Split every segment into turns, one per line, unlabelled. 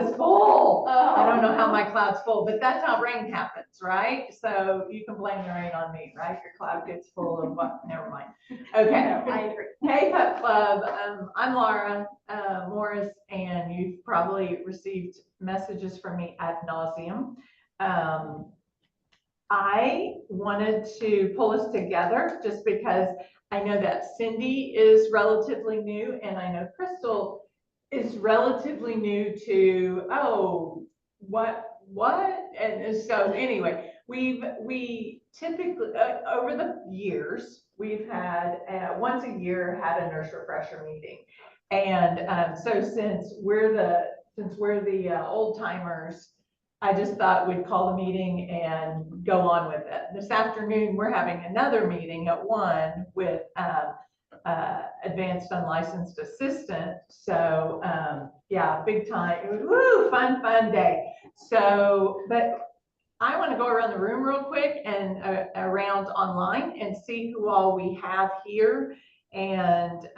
is full. I don't know how my cloud's full, but that's how rain happens, right? So you can blame the rain on me, right? Your cloud gets full of what? Never mind. Okay.
I agree.
Hey, Pup Club. I'm Laura Morris, and you've probably received messages from me ad nauseum. I wanted to pull us together just because I know that Cindy is relatively new, and I know Crystal is relatively new to, oh, what? And so anyway, we typically, over the years, we've had, once a year, had a nurse refresher meeting. And so since we're the old timers, I just thought we'd call the meeting and go on with it. This afternoon, we're having another meeting at 1 with advanced unlicensed assistant. So yeah, big time. It was woo, fun day. So, but I want to go around the room real quick and around online and see who all we have here. And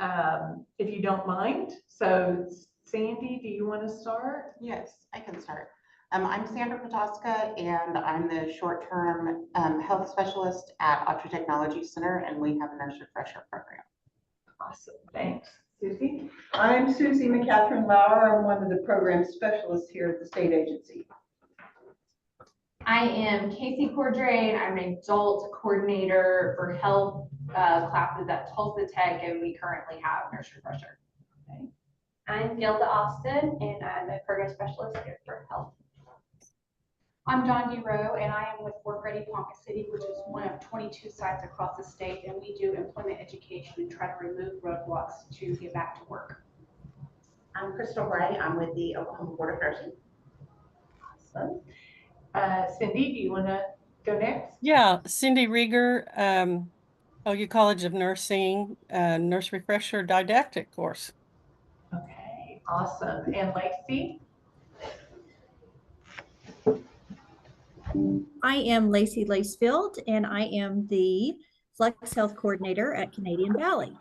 if you don't mind. So Sandy, do you want to start?
Yes, I can start. I'm Sandra Potoska, and I'm the short-term health specialist at Otter Technology Center, and we have a nurse refresher program.
Awesome, thanks. Susie?
I'm Susie McCatherine Lauer. I'm one of the program specialists here at the state agency.
I am Casey Cordray, and I'm an adult coordinator for health classes at Tulsa Tech, and we currently have nurse refresher.
Okay.
I'm Gilda Austin, and I'm a program specialist here for health.
I'm Dawn DeRoe, and I am with Work Ready Ponca City, which is one of 22 sites across the state, and we do employment education and try to remove roadblocks to get back to work.
I'm Crystal Bray. I'm with the Oklahoma Board of Nursing.
Awesome. Cindy, do you want to go next?
Yeah, Cindy Rieger, OU College of Nursing, Nurse Refresher Didactic course.
Okay, awesome. And Lacey?
I am Lacey Lacefield, and I am the Flex Health Coordinator at Canadian Valley.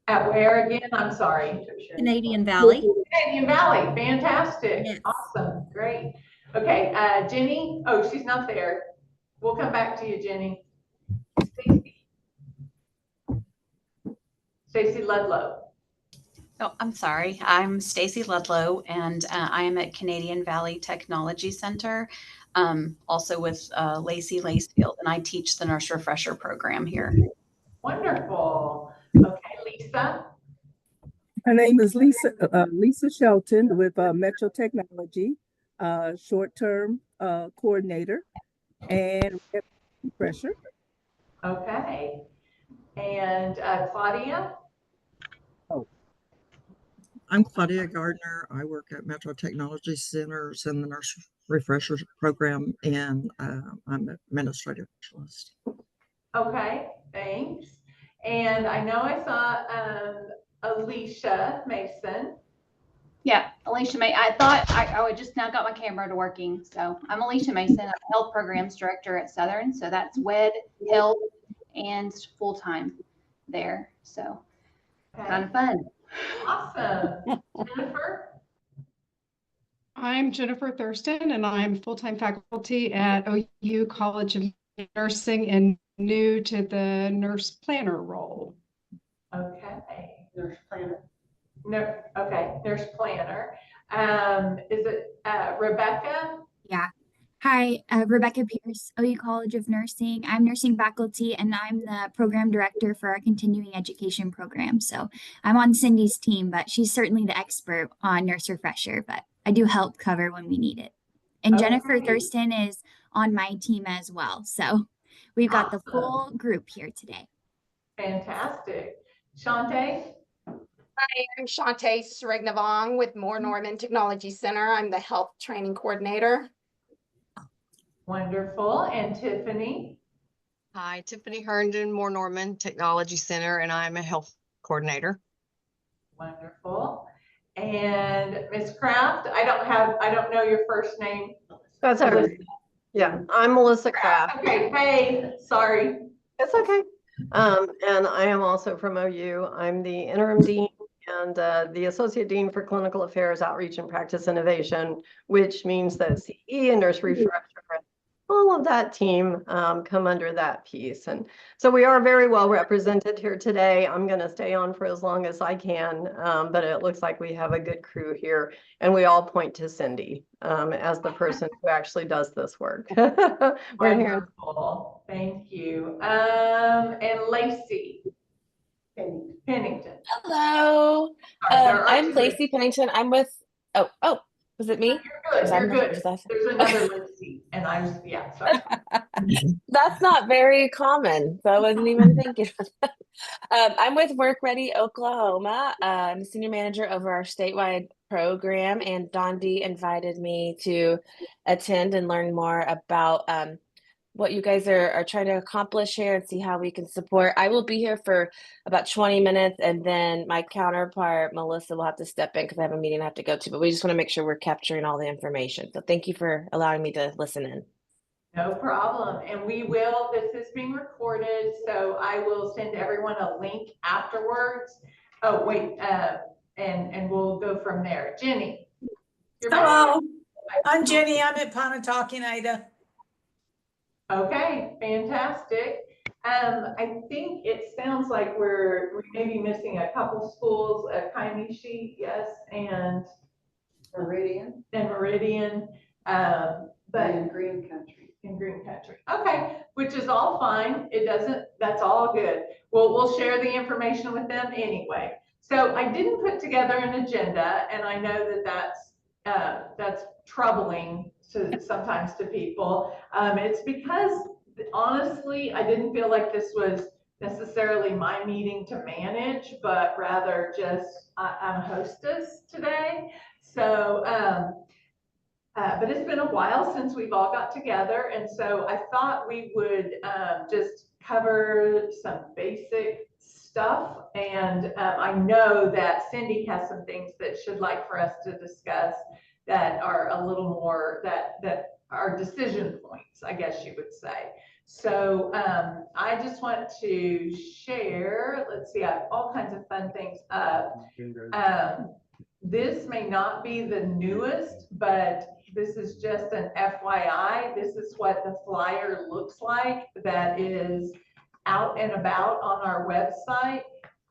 At where again? I'm sorry.
Canadian Valley.
Canadian Valley, fantastic.
Yes.
Awesome, great. Okay, Jenny, oh, she's not there. We'll come back to you, Jenny. Stacy Ludlow.
Oh, I'm sorry. I'm Stacy Ludlow, and I am at Canadian Valley Technology Center, also with Lacey Lacefield, and I teach the Nurse Refresher program here.
Wonderful. Okay, Lisa.
Her name is Lisa Shelton with Metro Technology, short-term coordinator and refresher.
Okay. And Claudia.
I'm Claudia Gardner. I work at Metro Technology Centers in the Nurse Refresher program, and I'm an administrative specialist.
Okay, thanks. And I know I saw Alicia Mason.
Yeah, Alicia Mason. I thought I just now got my camera to working. So I'm Alicia Mason. I'm Health Programs Director at Southern. So that's WED, Health, and full-time there. So kind of fun.
Awesome. Jennifer?
I'm Jennifer Thurston, and I'm full-time faculty at OU College of Nursing and new to the nurse planner role.
Okay.
Nurse planner.
No, okay, nurse planner. Is it Rebecca?
Yeah. Hi, Rebecca Pierce, OU College of Nursing. I'm nursing faculty, and I'm the program director for our continuing education program. So I'm on Cindy's team, but she's certainly the expert on nurse refresher, but I do help cover when we need it. And Jennifer Thurston is on my team as well. So we've got the full group here today.
Fantastic. Shante?
Hi, I'm Shante Srignavong with Moore Norman Technology Center. I'm the health training coordinator.
Wonderful. And Tiffany?
Hi, Tiffany Herndon, Moore Norman Technology Center, and I'm a health coordinator.
Wonderful. And Ms. Kraft, I don't know your first name.
That's okay. Yeah, I'm Melissa Kraft.
Okay, hey, sorry.
It's okay. And I am also from OU. I'm the interim dean and the Associate Dean for Clinical Affairs, Outreach and Practice Innovation, which means that CE and Nurse Refresher, all of that team come under that piece. And so we are very well represented here today. I'm going to stay on for as long as I can, but it looks like we have a good crew here, and we all point to Cindy as the person who actually does this work. We're here.
Wonderful. Thank you. And Lacey Pennington.
Hello. I'm Lacey Pennington. I'm with, was it me?
You're good. You're good. There's another Lacey, and I was, yeah, sorry.
That's not very common, so I wasn't even thinking of that. I'm with Work Ready Oklahoma. I'm the senior manager over our statewide program, and Dondi invited me to attend and learn more about what you guys are trying to accomplish here and see how we can support. I will be here for about 20 minutes, and then my counterpart, Melissa, will have to step in because I have a meeting I have to go to, but we just want to make sure we're capturing all the information. So thank you for allowing me to listen in.
No problem. And we will, this is being recorded, so I will send everyone a link afterwards. Oh, wait, and we'll go from there. Jenny.
Hello, I'm Jenny. I'm at Pontotoc, Ida.
Okay, fantastic. I think it sounds like we may be missing a couple schools, Kaimishi, yes, and
Meridian.
And Meridian, but
in Green Country.
In Green Country. Okay, which is all fine. It doesn't, that's all good. We'll share the information with them anyway. So I didn't put together an agenda, and I know that that's troubling sometimes to people. It's because honestly, I didn't feel like this was necessarily my meeting to manage, but rather just I'm a hostess today. So, but it's been a while since we've all got together, and so I thought we would just cover some basic stuff. And I know that Cindy has some things that she'd like for us to discuss that are a little more, that are decision points, I guess you would say. So I just want to share, let's see, I have all kinds of fun things up. This may not be the newest, but this is just an FYI. This is what the flyer looks like that is out and about on our website.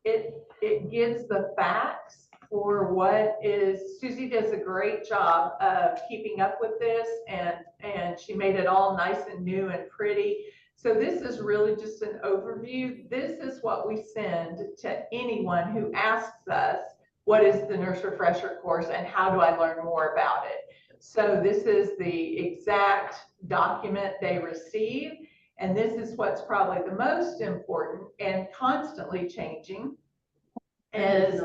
It gives the facts for what is, Susie does a great job of keeping up with this, and she made it all nice and new and pretty. So this is really just an overview. This is what we send to anyone who asks us, what is the Nurse Refresher course and how do I learn more about it? So this is the exact document they receive. And this is what's probably the most important and constantly changing is,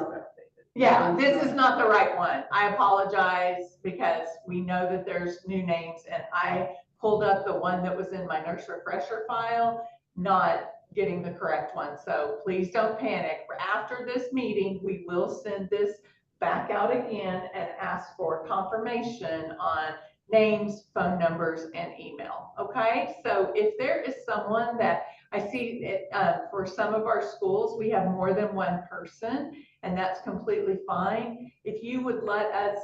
yeah, this is not the right one. I apologize because we know that there's new names, and I pulled up the one that was in my Nurse Refresher file, not getting the correct one. So please don't panic. After this meeting, we will send this back out again and ask for confirmation on names, phone numbers, and email. Okay, so if there is someone that I see it, for some of our schools, we have more than one person, and that's completely fine. If you would let us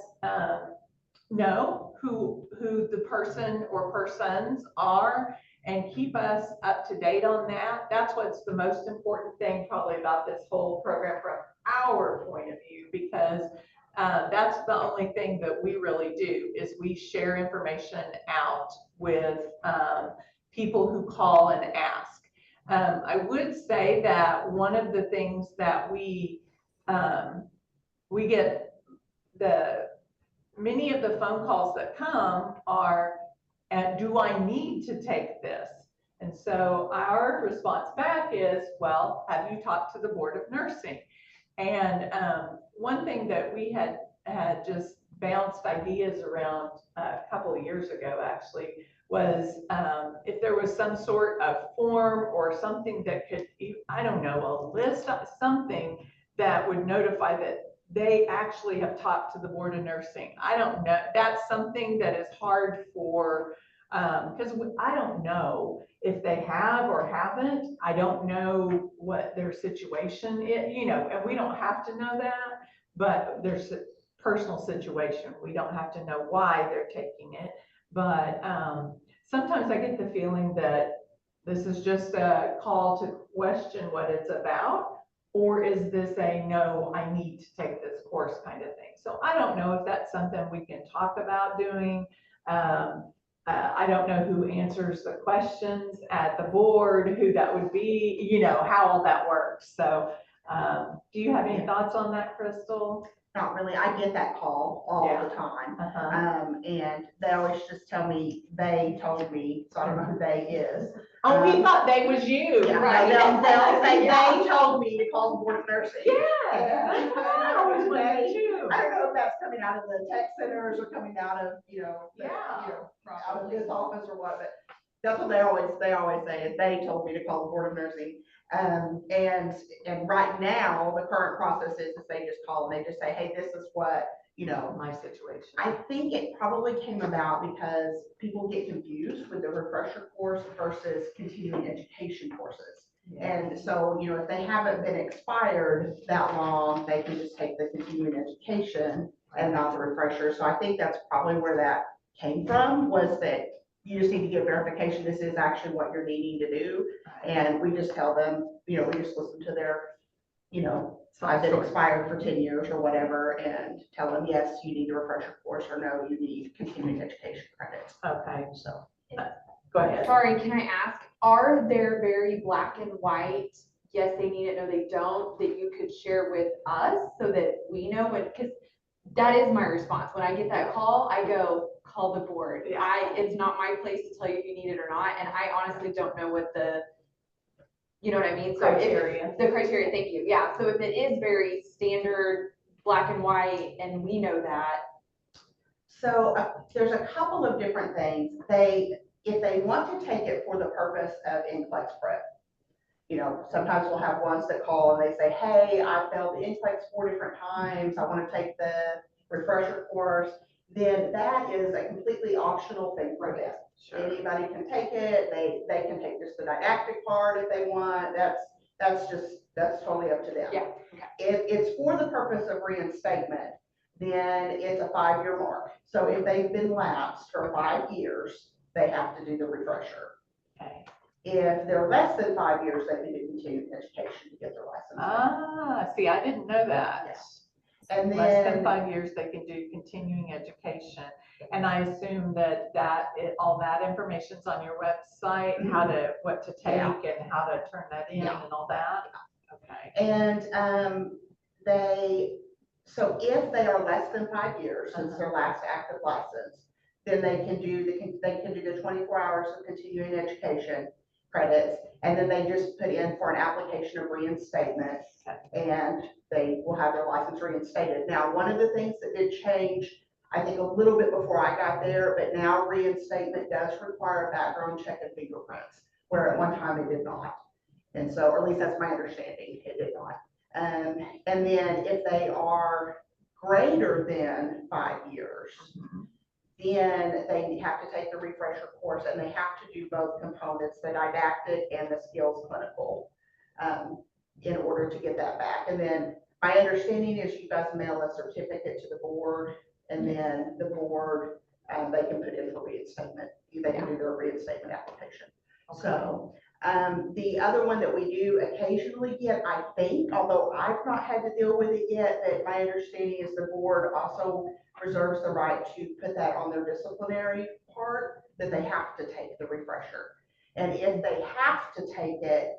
know who the person or persons are and keep us up to date on that, that's what's the most important thing probably about this whole program from our point of view, because that's the only thing that we really do is we share information out with people who call and ask. I would say that one of the things that we get, many of the phone calls that come are, do I need to take this? And so our response back is, well, have you talked to the Board of Nursing? And one thing that we had just bounced ideas around a couple of years ago actually was if there was some sort of form or something that could, I don't know, a list of something that would notify that they actually have talked to the Board of Nursing. I don't know. That's something that is hard for, because I don't know if they have or haven't. I don't know what their situation is, you know, and we don't have to know that. but there's a personal situation. We don't have to know why they're taking it, but sometimes I get the feeling that this is just a call to question what it's about, or is this a no, I need to take this course kind of thing? So I don't know if that's something we can talk about doing. I don't know who answers the questions at the board, who that would be, you know, how all that works. So do you have any thoughts on that, Crystal?
Not really. I get that call all the time. And they always just tell me, they told me, so I don't know who they is.
Oh, we thought they was you.
Yeah,
Right.
they'll say, they told me to call the Board of Nursing.
Yeah.
And I don't know if
I
I don't know if that's coming out of the tech centers or coming out of, you know, out of this office or what, but that's what they always say, is they told me to call the Board of Nursing. And right now, the current process is they just call and they just say, hey, this is what, you know,
my situation.
I think it probably came about because people get confused with the refresher course versus continuing education courses. And so, you know, if they haven't been expired that long, they can just take the continuing education and not the refresher. So I think that's probably where that came from, was that you just need to get verification this is actually what you're needing to do. And we just tell them, you know, we just listen to their, you know, I've been expired for 10 years or whatever, and tell them, yes, you need a refresher course, or no, you need continuing education credits.
Okay, so go ahead.
Sorry, can I ask, are there very black and white, yes, they need it, no, they don't, that you could share with us so that we know what, because that is my response. When I get that call, I go, call the board. It's not my place to tell you if you need it or not, and I honestly don't know what the, you know what I mean? So
criteria.
The criteria, thank you. Yeah, so if it is very standard, black and white, and we know that.
So there's a couple of different things. If they want to take it for the purpose of NCLEX prep, you know, sometimes we'll have ones that call and they say, hey, I failed the NCLEX 4 different times. I want to take the refresher course. Then that is a completely optional thing for them. Sure. Anybody can take it. They can take just the didactic part if they want. That's totally up to them.
Yeah.
Okay. If it's for the purpose of reinstatement, then it's a 5-year mark. So if they've been lapsed for 5 years, they have to do the refresher.
Okay.
If they're less than 5 years, they can do continuing education to get their license.
Ah, see, I didn't know that.
Yes. And then
less than 5 years, they can do continuing education. And I assume that all that information's on your website, what to take and how to turn that in and all that. Okay.
And so if they are less than 5 years since their last active license, then they can do the 24 hours of continuing education credits, and then they just put in for an application of reinstatement, and they will have their license reinstated. Now, one of the things that did change, I think a little bit before I got there, but now reinstatement does require a background check and fingerprints, where at one time it did not. And so, or at least that's my understanding, it did not. And then if they are greater than 5 years, then they have to take the refresher course, and they have to do both components, the didactic and the skills clinical, in order to get that back. And then my understanding is you guys mail a certificate to the board, and then the board, they can put in for reinstatement. They can do their reinstatement application. Okay. So the other one that we do occasionally get, I think, although I've not had to deal with it yet, that my understanding is the board also reserves the right to put that on their disciplinary part, that they have to take the refresher. And if they have to take it,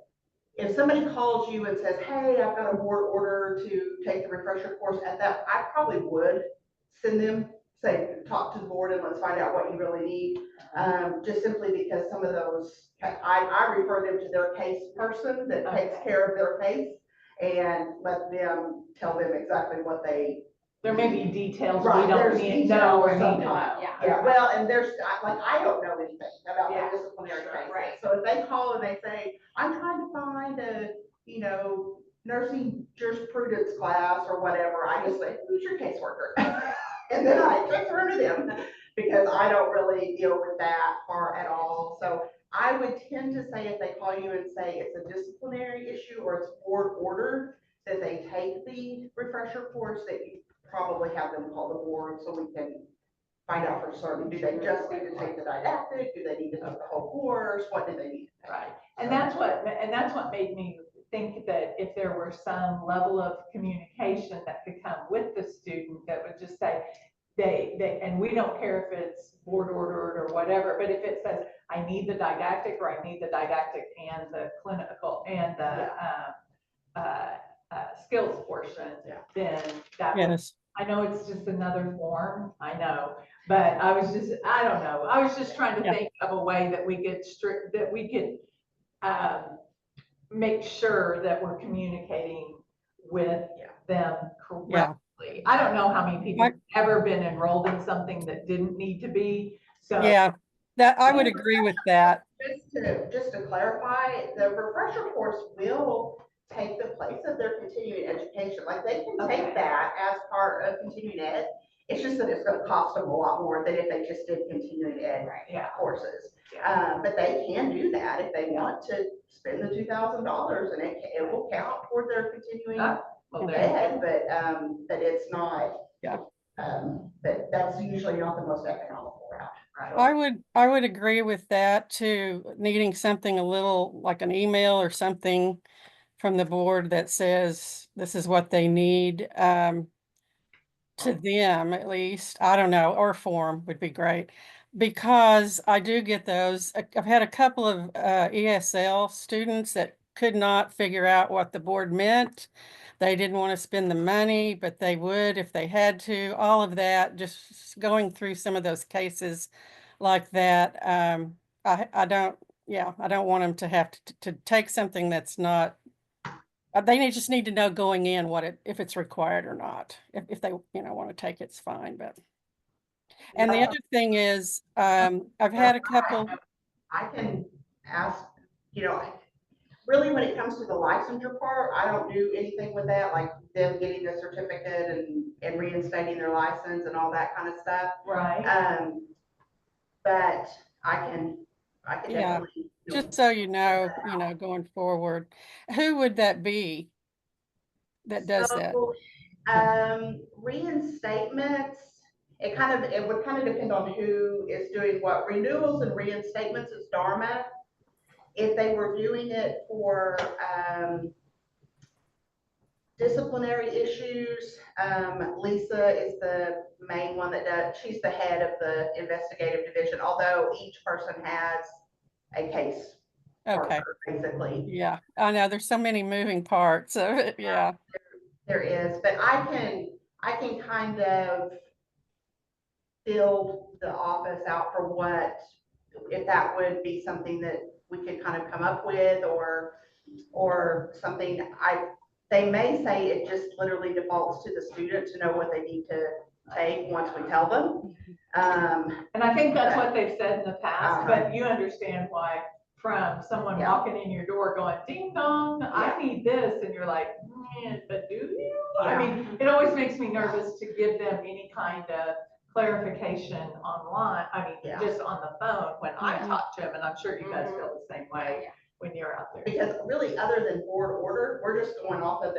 if somebody calls you and says, hey, I've got a board order to take the refresher course, at that, I probably would send them, say, talk to the board and let's find out what you really need. Just simply because some of those, I refer them to their case person that takes care of their case, and let them tell them exactly what they.
There may be details
right,
we don't need to know or need to know.
Yeah, well, and there's, like, I don't know anything about the disciplinary cases. Right. So if they call and they say, I'm trying to find a, you know, nursing jurisprudence class or whatever, I just say, who's your caseworker? And then I transfer to them, because I don't really deal with that part at all. So I would tend to say, if they call you and say it's a disciplinary issue or it's board ordered, that they take the refresher course, that you probably have them call the board so we can find out for certain. Do they just need to take the didactic? Do they need to take the whole course? What do they need to take?
Right. And that's what made me think that if there were some level of communication that could come with the student that would just say, and we don't care if it's board ordered or whatever, but if it says, I need the didactic, or I need the didactic and the clinical and the skills portion, then that
Yes.
I know it's just another form, I know, but I was just, I don't know. I was just trying to think of a way that we could make sure that we're communicating with them correctly. I don't know how many people have ever been enrolled in something that didn't need to be. So
yeah, that I would agree with that.
Just to clarify, the refresher course will take the place of their continuing education. Like they can take that as part of continuing ed. It's just that it's going to cost them a lot more than if they just did continuing ed courses. But they can do that if they want to spend the $2,000, and it will count toward their continuing ed. But it's not. But that's usually not the most economical route. Right.
I would agree with that too, needing something a little like an email or something from the board that says this is what they need to them at least. I don't know, or form would be great, because I do get those. I've had a couple of ESL students that could not figure out what the board meant. They didn't want to spend the money, but they would if they had to. All of that, just going through some of those cases like that. I don't want them to have to take something that's not. They just need to know going in if it's required or not. If they want to take it's fine. But and the other thing is, I've had a couple.
I can ask, really when it comes to the licensure part, I don't do anything with that, like them getting a certificate and reinstating their license and all that kind of stuff.
Right.
But I can definitely.
Just so you know, going forward, who would that be that does that?
Reinstatements, it would kind of depend on who is doing what. Renewals and reinstatements is Dharma. If they were doing it for disciplinary issues, Lisa is the main one that does. She's the head of the investigative division, although each person has a case.
Okay.
Basically.
Yeah, I know there's so many moving parts of it. Yeah.
There is, but I can kind of build the office out for if that would be something that we could kind of come up with, or something. They may say it just literally defaults to the student to know what they need to take once we tell them.
And I think that's what they've said in the past, but you understand why, from someone walking in your door going, ding dong, I need this, and you're like, but do you? I mean, it always makes me nervous to give them any kind of clarification online. I mean, just on the phone when I talk to them, and I'm sure you guys feel the same way when you're out there.
Because really, other than board order, we're just going off of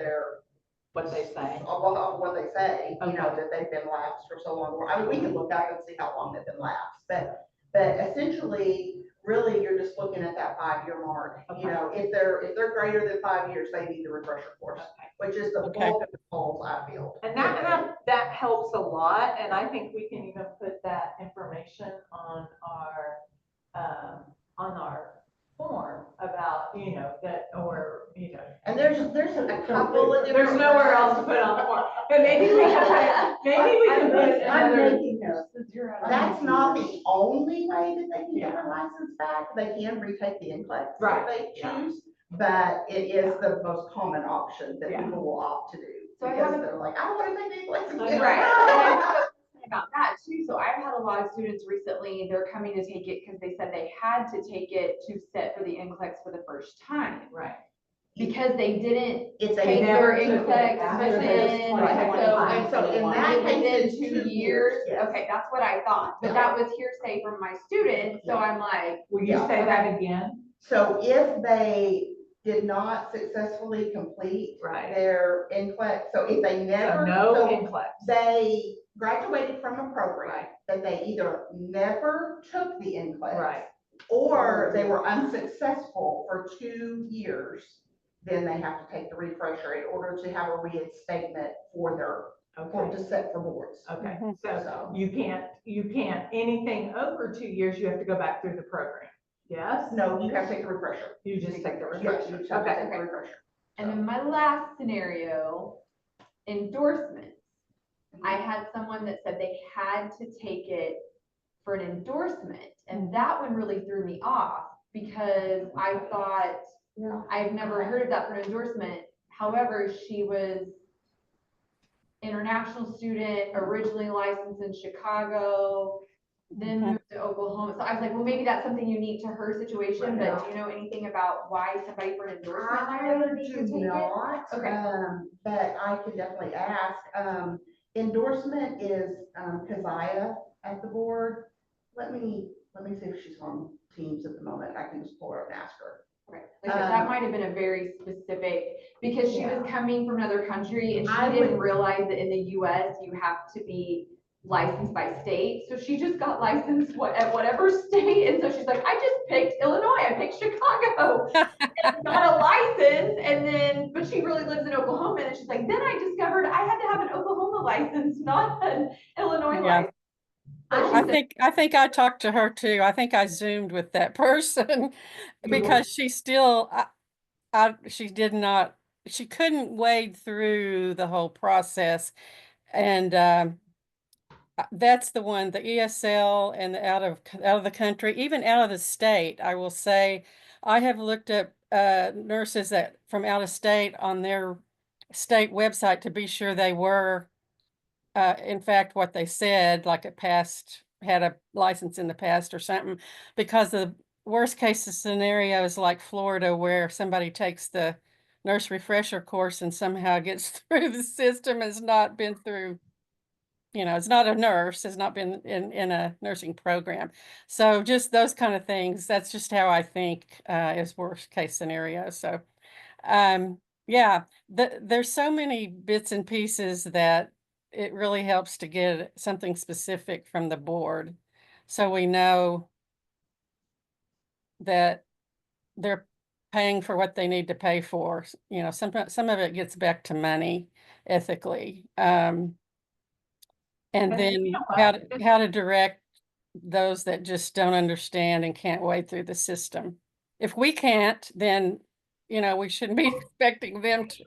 what they say.
What they say, that they've been lapsed for so long. I mean, we can look back and see how long they've been lapsed, but essentially, really, you're just looking at that 5-year mark. If they're greater than 5 years, they need the refresher course, which is the bulk of the polls I feel.
And that helps a lot, and I think we can even put that information on our form about
and there's a couple of
there's nowhere else to put on the form, but maybe we can put
I'm making notes.
That's not the only way that they can get their license back. They can retake the NCLEX if they choose, but it is the most common option that people will opt to do, because they're like, I don't want to take the NCLEX again.
Right. About that too. So I've had a lot of students recently, they're coming to take it because they said they had to take it to sit for the NCLEX for the first time.
Right.
Because they didn't take
their
NCLEX
so in that case,
within 2 years. Okay, that's what I thought, but that was hearsay from my students. So I'm like,
will you say that again?
So if they did not successfully complete
Right.
their NCLEX. So if they never,
no NCLEX.
They graduated from a program that they either never took the NCLEX,
Right.
or they were unsuccessful for 2 years, then they have to take the refresher in order to have a reinstatement for their, to set for boards.
Okay, so you can't, anything over 2 years, you have to go back through the program. Yes?
No, you have to take the refresher.
You just take the
Yes,
refresher.
you just have to
Okay.
take the refresher.
And then my last scenario, endorsements. I had someone that said they had to take it for an endorsement, and that one really threw me off because I thought, I've never heard of that for an endorsement. However, she was international student, originally licensed in Chicago, then moved to Oklahoma. So I was like, well, maybe that's something unique to her situation, but do you know anything about why somebody for an endorsement might ever need to take it? Okay.
But I can definitely ask. Endorsement is Keziah at the board. Let me see if she's on Teams at the moment. I can just pull her up and ask her.
Right. Like that might have been a very specific, because she was coming from another country and she didn't realize that in the US you have to be licensed by state. So she just got licensed at whatever state. And so she's like, I just picked Illinois, I picked Chicago, and got a license. And then, but she really lives in Oklahoma. And she's like, then I discovered I had to have an Oklahoma license, not an Illinois license.
I think I talked to her too. I think I Zoomed with that person because she still, she couldn't wade through the whole process. And that's the one, the ESL and the out of the country, even out of the state. I will say, I have looked up nurses that from out of state on their state website to be sure they were in fact what they said, like it had a license in the past or something, because the worst case scenario is like Florida, where somebody takes the nurse refresher course and somehow gets through the system, has not been through, it's not a nurse, has not been in a nursing program. So just those kind of things, that's just how I think is worst case scenario. So yeah, there's so many bits and pieces that it really helps to get something specific from the board, so we know that they're paying for what they need to pay for. Some of it gets back to money ethically. And then how to direct those that just don't understand and can't wade through the system. If we can't, then we shouldn't be expecting them to.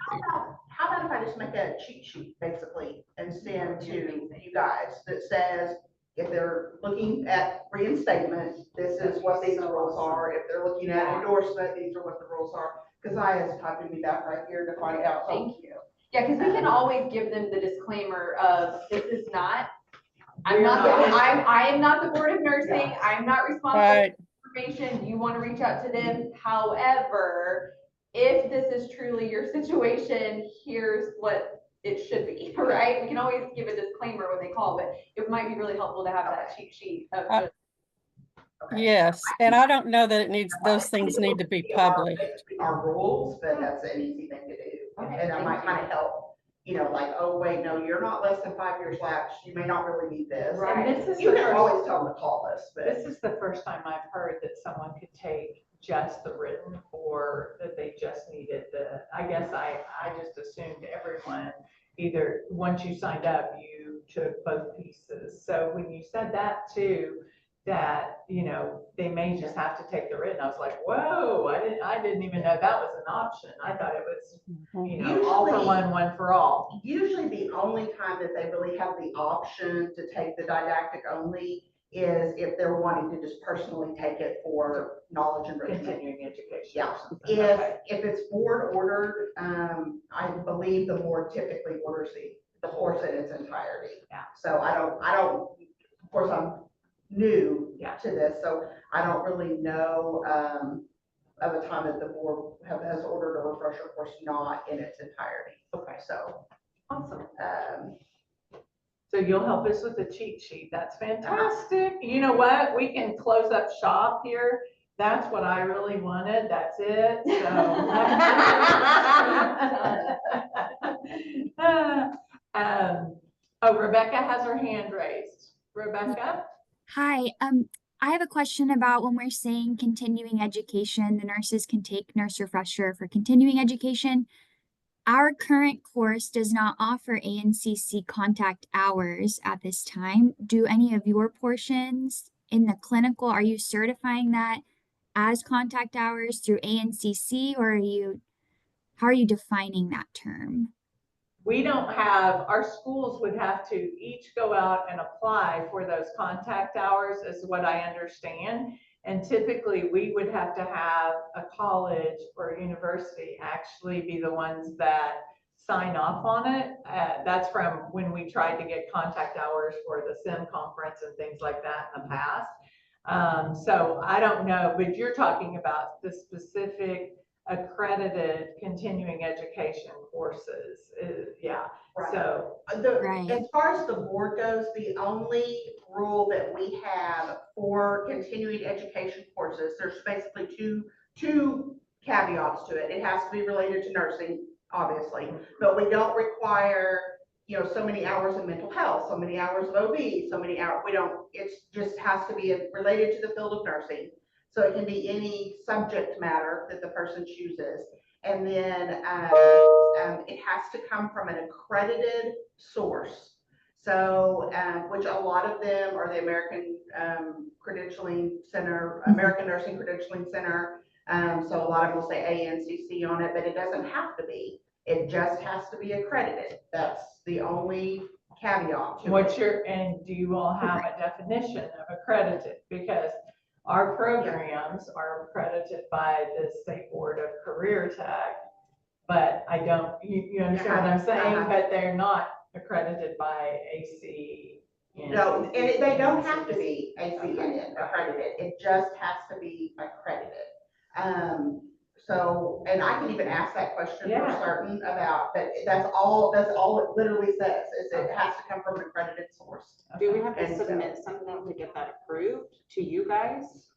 How about if I just make a cheat sheet basically and send to you guys that says, if they're looking at reinstatement, this is what these rules are. If they're looking at endorsement, these are what the rules are. Keziah is typing me that right here to find out.
Thank you. Yeah, because we can always give them the disclaimer of, this is not, I am not the board of nursing. I'm not responsible for information. You want to reach out to them. However, if this is truly your situation, here's what it should be, right? We can always give a disclaimer when they call, but it might be really helpful to have that cheat sheet of just.
Yes, and I don't know that those things need to be published.
Our rules, but that's an easy thing to do. And that might kind of help, like, oh, wait, no, you're not less than 5 years lapsed. You may not really need this.
Right. And this is
you can always tell them to call us. But
this is the first time I've heard that someone could take just the written, or that they just needed I guess I just assumed everyone, either once you signed up, you took both pieces. So when you said that too, that, they may just have to take the written, I was like, whoa, I didn't even know that was an option. I thought it was, all for one for all.
Usually the only time that they really have the option to take the didactic only is if they're wanting to just personally take it for knowledge enrichment.
Continuing education.
Yeah. If it's board ordered, I believe the board typically orders the course in its entirety.
Yeah.
So I don't, of course I'm new to this, so I don't really know of a time that the board has ordered a refresher course not in its entirety.
Okay.
So
awesome. So you'll help us with the cheat sheet. That's fantastic. You know what? We can close up shop here That's what I really wanted. That's it. So. Oh, Rebecca has her hand raised. Rebecca?
Hi, I have a question about when we're saying continuing education, the nurses can take Nurse Refresher for continuing education. Our current course does not offer ANCC contact hours at this time. Do any of your portions in the clinical, are you certifying that as contact hours through ANCC, or how are you defining that term?
We don't have, our schools would have to each go out and apply for those contact hours, is what I understand. And typically we would have to have a college or university actually be the ones that sign off on it. That's from when we tried to get contact hours for the SIM conference and things like that in the past. So I don't know, but you're talking about the specific accredited continuing education courses. Yeah.
Right.
So
as far as the board goes, the only rule that we have for continuing education courses, there's basically two caveats to it. It has to be related to nursing, obviously, but we don't require, so many hours of mental health, so many hours of OB, so many hours. We don't. It just has to be related to the field of nursing. So it can be any subject matter that the person chooses. And then it has to come from an accredited source. So, which a lot of them are the American Credentialing Center, American Nursing Credentialing Center. So a lot of them will say ANCC on it, but it doesn't have to be. It just has to be accredited. That's the only caveat to it.
And do you all have a definition of accredited? Because our programs are accredited by the State Board of Career Tech, but I don't, you understand what I'm saying? But they're not accredited by AC.
No, and they don't have to be ACN accredited. It just has to be accredited. So, and I can even ask that question for certain about, but that's all it literally says, is it has to come from an accredited source.
Do we have to submit something to get that approved to you guys?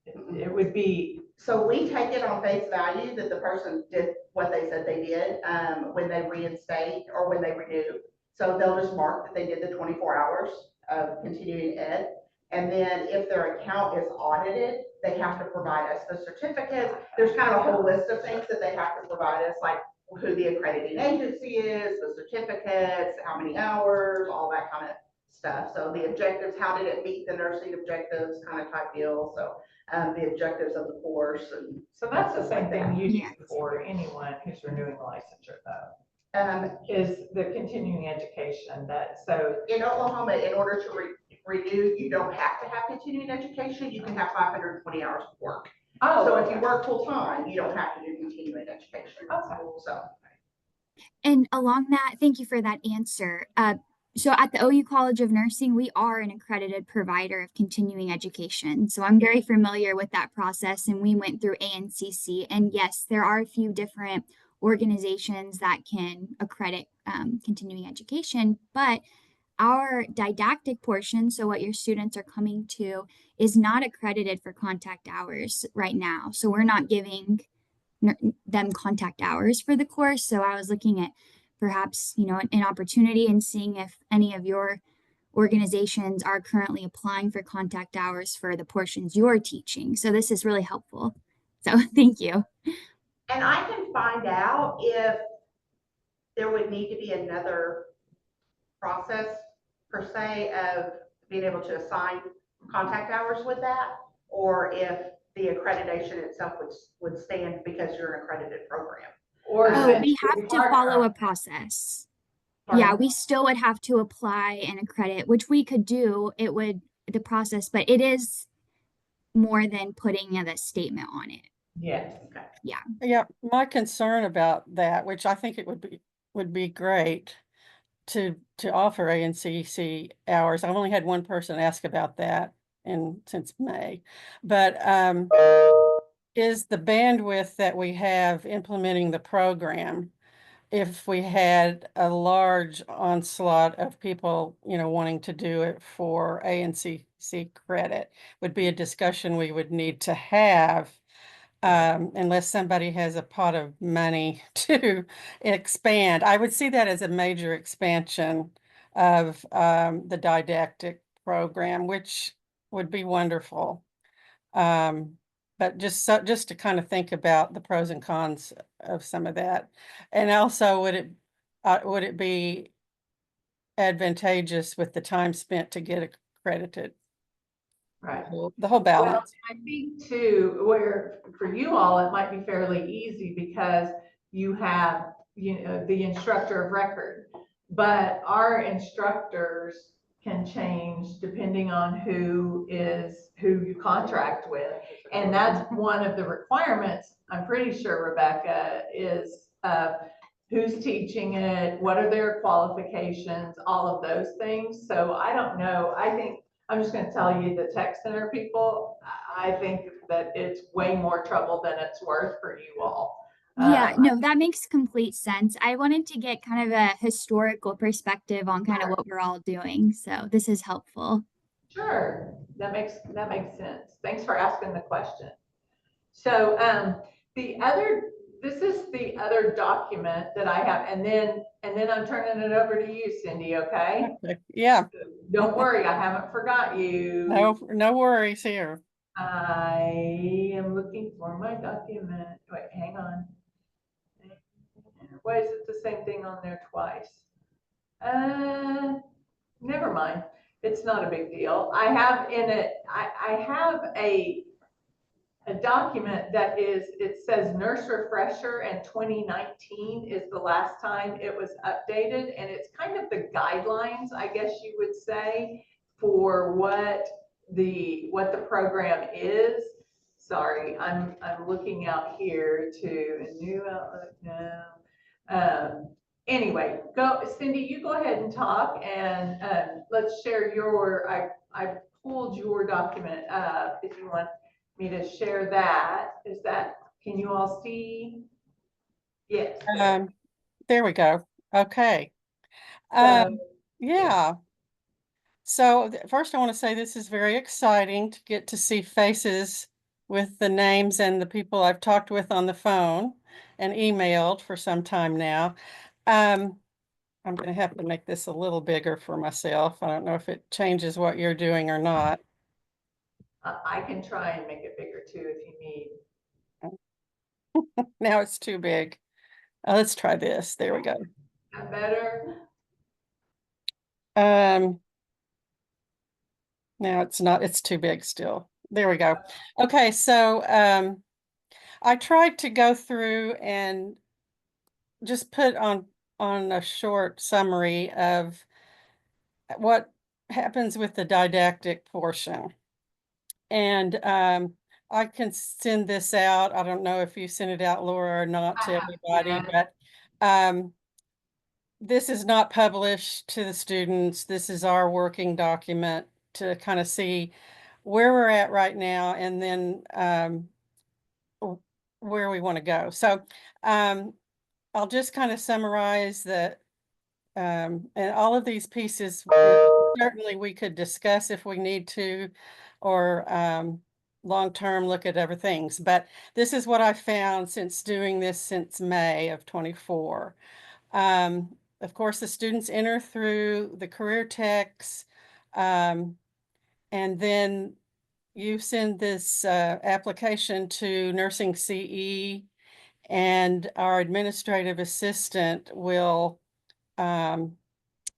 It would be.
So we take it on face value that the person did what they said they did when they reinstate or when they renew. So they'll just mark that they did the 24 hours of continuing ed. And then if their account is audited, they have to provide us the certificates. There's kind of a whole list of things that they have to provide us, like who the accrediting agency is, the certificates, how many hours, all that kind of stuff. So the objectives, how did it meet the nursing objectives kind of type deal. So the objectives of the course. And
so that's the same thing you do for anyone who's renewing licensure though. Is the continuing education so
in Oklahoma, in order to renew, you don't have to have continuing education. You can have 520 hours of work. So if you work full time, you don't have to do continuing education. So.
And along that, thank you for that answer. So at the OU College of Nursing, we are an accredited provider of continuing education. So I'm very familiar with that process, and we went through ANCC. And yes, there are a few different organizations that can accredit continuing education, but our didactic portion, so what your students are coming to, is not accredited for contact hours right now. So we're not giving them contact hours for the course. So I was looking at perhaps, an opportunity and seeing if any of your organizations are currently applying for contact hours for the portions you're teaching. So this is really helpful. So thank you.
And I can find out if there would need to be another process per se of being able to assign contact hours with that, or if the accreditation itself would stand because you're an accredited program.
Or we have to follow a process. Pardon? Yeah, we still would have to apply and accredit, which we could do. It would the process, but it is more than putting a statement on it.
Yes.
Okay.
Yeah.
Yeah. My concern about that, which I think it would be great to offer ANCC hours. I've only had one person ask about that since May, but is the bandwidth that we have implementing the program if we had a large onslaught of people, wanting to do it for A and C credit, would be a discussion we would need to have, unless somebody has a pot of money to expand. I would see that as a major expansion of the didactic program, which would be wonderful. But just to kind of think about the pros and cons of some of that. And also, would it be advantageous with the time spent to get accredited?
Right.
The whole balance.
Well, I think too, where for you all, it might be fairly easy because you have, the instructor of record, but our instructors can change depending on who you contract with. And that's one of the requirements, I'm pretty sure, Rebecca, is who's teaching it, what are their qualifications, all of those things. So I don't know. I think I'm just going to tell you, the tech center people, I think that it's way more trouble than it's worth for you all.
Yeah, no, that makes complete sense. I wanted to get kind of a historical perspective on kind of what we're all doing. So this is helpful.
Sure, that makes sense. Thanks for asking the question. So this is the other document that I have, and then I'm turning it over to you, Cindy, okay?
Yeah.
Don't worry, I haven't forgot you.
No worries here.
I am looking for my document. Wait, hang on. Why is it the same thing on there twice? Never mind. It's not a big deal. I have in it, I have a document that it says Nurse Refresher, and 2019 is the last time it was updated. And it's kind of the guidelines, I guess you would say, for what the program is. Sorry, I'm looking out here to a new Outlook now. Anyway, Cindy, you go ahead and talk, and let's share I pulled your document up if you want me to share that. Can you all see? Yes.
There we go. Okay. Yeah. So first I want to say this is very exciting to get to see faces with the names and the people I've talked with on the phone and emailed for some time now. I'm going to have to make this a little bigger for myself. I don't know if it changes what you're doing or not.
I can try and make it bigger too if you need.
Now it's too big. Let's try this. There we go.
That better?
Now it's not, it's too big still. There we go. Okay, so I tried to go through and just put on a short summary of what happens with the didactic portion. And I can send this out. I don't know if you sent it out, Laura, or not to everybody, but this is not published to the students. This is our working document to kind of see where we're at right now, and then where we want to go. So I'll just kind of summarize that. And all of these pieces, certainly we could discuss if we need to, or long-term look at other things. But this is what I found since doing this since May of 24. Of course, the students enter through the career techs, and then you send this application to Nursing CE, and our administrative assistant will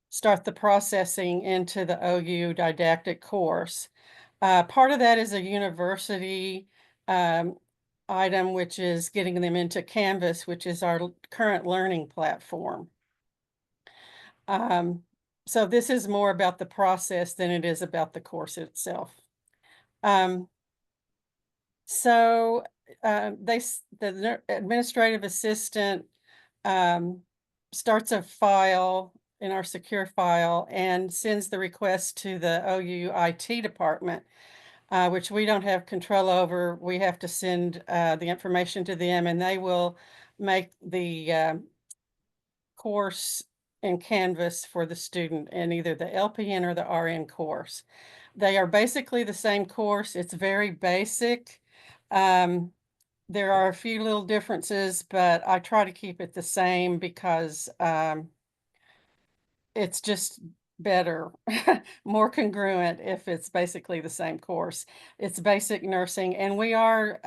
start the processing into the OU didactic course. Part of that is a university item, which is getting them into Canvas, which is our current learning platform. So this is more about the process than it is about the course itself. So the administrative assistant starts a file in our secure file and sends the request to the OU IT department, which we don't have control over. We have to send the information to them, and they will make the course in Canvas for the student in either the LPN or the RN course. They are basically the same course. It's very basic. There are a few little differences, but I try to keep it the same because it's just better, more congruent if it's basically the same course. It's basic nursing, and we are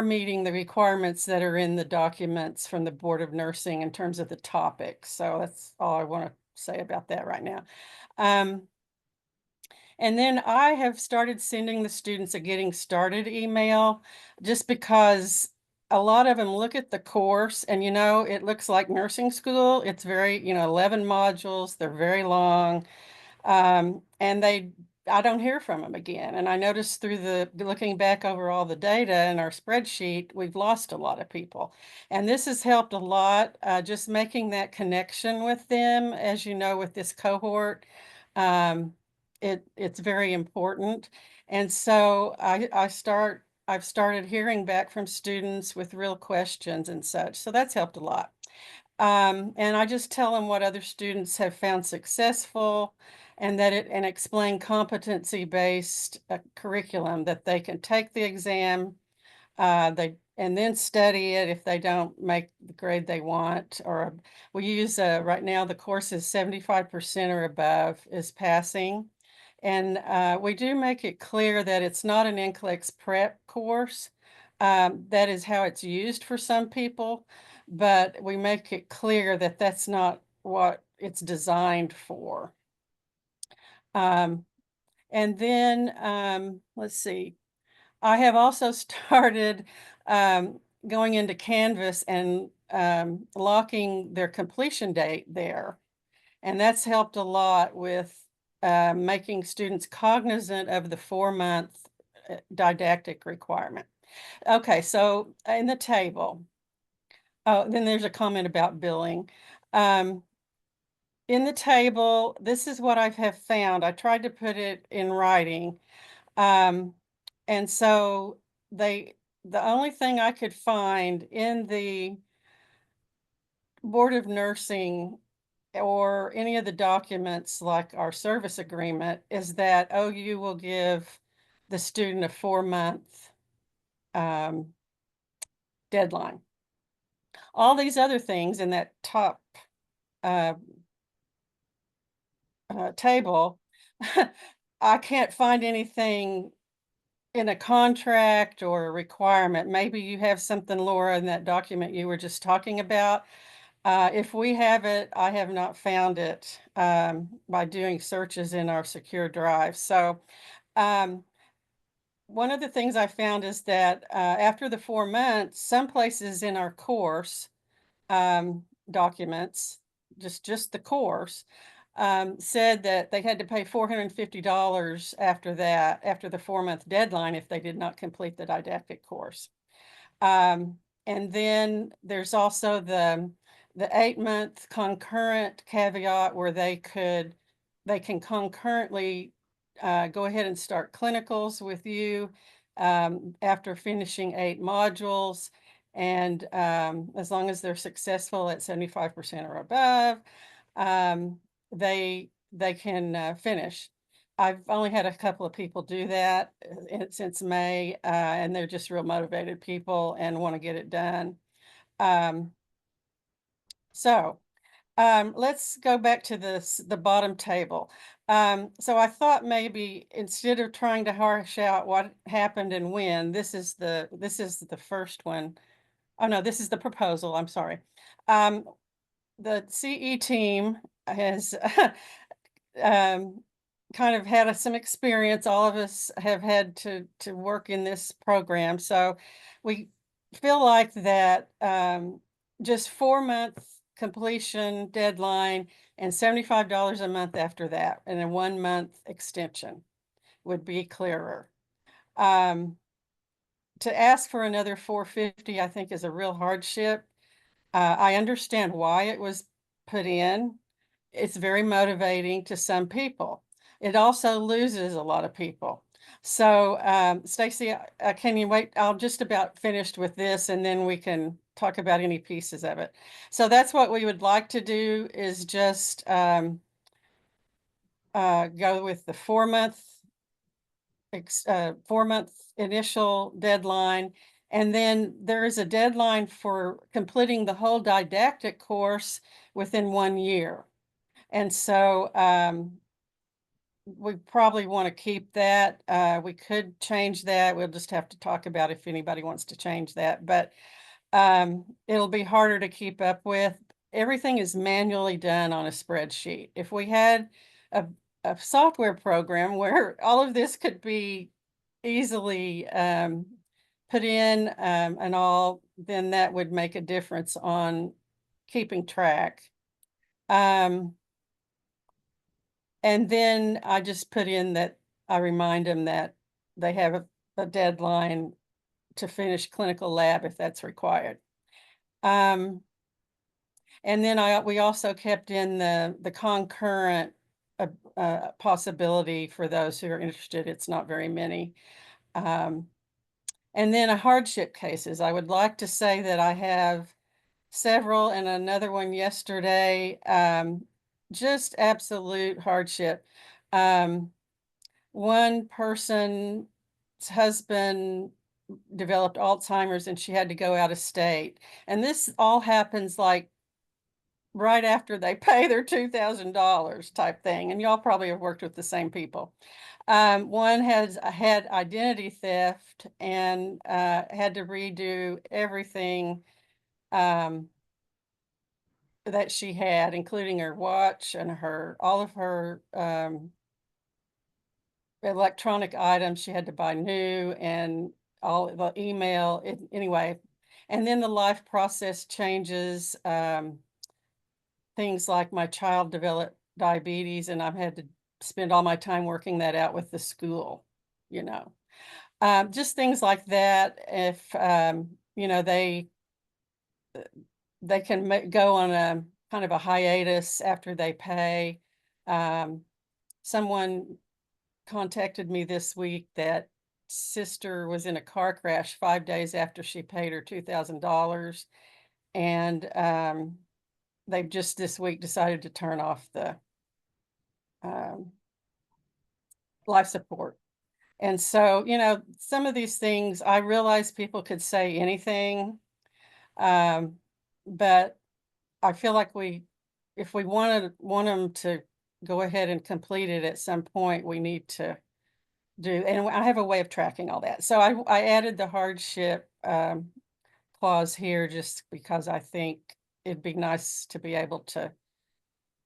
meeting the requirements that are in the documents from the Board of Nursing in terms of the topics. So that's all I want to say about that right now. And then I have started sending the students a getting started email just because a lot of them look at the course and, it looks like nursing school. It's very, 11 modules. They're very long. And I don't hear from them again. And I noticed through looking back over all the data in our spreadsheet, we've lost a lot of people. And this has helped a lot, just making that connection with them, as you know, with this cohort. It's very important. And so I've started hearing back from students with real questions and such. So that's helped a lot. And I just tell them what other students have found successful and explain competency-based curriculum that they can take the exam, and then study it if they don't make the grade they want. Or we use, right now the course is 75% or above is passing. And we do make it clear that it's not an NCLEX prep course. That is how it's used for some people, but we make it clear that that's not what it's designed for. And then, let's see, I have also started going into Canvas and locking their completion date there. And that's helped a lot with making students cognizant of the 4-month didactic requirement. Okay, so in the table, then there's a comment about billing. In the table, this is what I have found. I tried to put it in writing. And so the only thing I could find in the Board of Nursing or any of the documents like our service agreement is that OU will give the student a 4-month deadline. All these other things in that top table, I can't find anything in a contract or a requirement. Maybe you have something, Laura, in that document you were just talking about. If we have it, I have not found it by doing searches in our secure drive. So one of the things I found is that after the 4 months, some places in our course documents, just the course, said that they had to pay $450 after that, after the 4-month deadline, if they did not complete the didactic course. And then there's also the 8-month concurrent caveat where they can concurrently go ahead and start clinicals with you after finishing 8 modules. And as long as they're successful at 75% or above, they can finish. I've only had a couple of people do that since May, and they're just real motivated people and want to get it done. So let's go back to the bottom table. So I thought maybe instead of trying to hash out what happened and when, this is the first one. Oh no, this is the proposal. I'm sorry. The CE team has kind of had some experience. All of us have had to work in this program. So we feel like that just 4-month completion deadline and $75 a month after that, and a 1-month extension would be clearer. To ask for another $450, I think, is a real hardship. I understand why it was put in. It's very motivating to some people. It also loses a lot of people. So, Stacy, can you wait? I'll just about finished with this, and then we can talk about any pieces of it. So that's what we would like to do, is just go with the 4-month 4-month initial deadline. And then there is a deadline for completing the whole didactic course within 1 year. And so we probably want to keep that. We could change that. We'll just have to talk about if anybody wants to change that. But it'll be harder to keep up with. Everything is manually done on a spreadsheet. If we had a software program where all of this could be easily put in and all, then that would make a difference on keeping track. And then I just put in that I remind them that they have a deadline to finish clinical lab if that's required. And then we also kept in the concurrent possibility for those who are interested. It's not very many. And then a hardship cases. I would like to say that I have several, and another one yesterday. Just absolute hardship. One person's husband developed Alzheimer's and she had to go out of state. And this all happens like right after they pay their $2,000 type thing. And y'all probably have worked with the same people. One had identity theft and had to redo everything that she had, including her watch and all of her electronic items. She had to buy new, and all the email anyway. And then the life process changes. Things like my child developed diabetes, and I've had to spend all my time working that out with the school, you know. Just things like that. If you know, they can go on a kind of a hiatus after they pay. Someone contacted me this week that sister was in a car crash 5 days after she paid her $2,000, and they've just this week decided to turn off the life support. And so, you know, some of these things, I realize people could say anything, but I feel like if we want them to go ahead and complete it at some point, we need to and I have a way of tracking all that. So I added the hardship clause here just because I think it'd be nice to be able to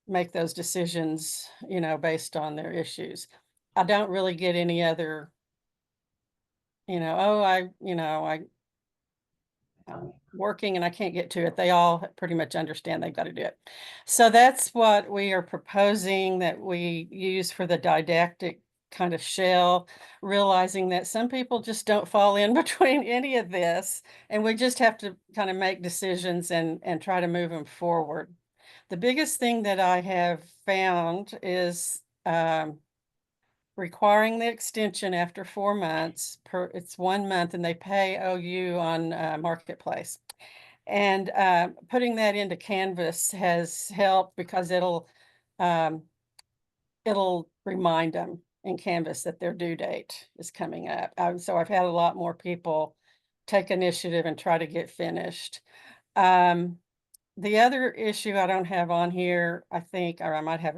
make those decisions, you know, based on their issues. I don't really get any other, you know, I'm working and I can't get to it. They all pretty much understand they've got to do it. So that's what we are proposing that we use for the didactic kind of shell, realizing that some people just don't fall in between any of this, and we just have to kind of make decisions and try to move them forward. The biggest thing that I have found is requiring the extension after 4 months. It's 1 month, and they pay OU on Marketplace. And putting that into Canvas has helped because it'll remind them in Canvas that their due date is coming up. So I've had a lot more people take initiative and try to get finished. The other issue I don't have on here, I think, or I might have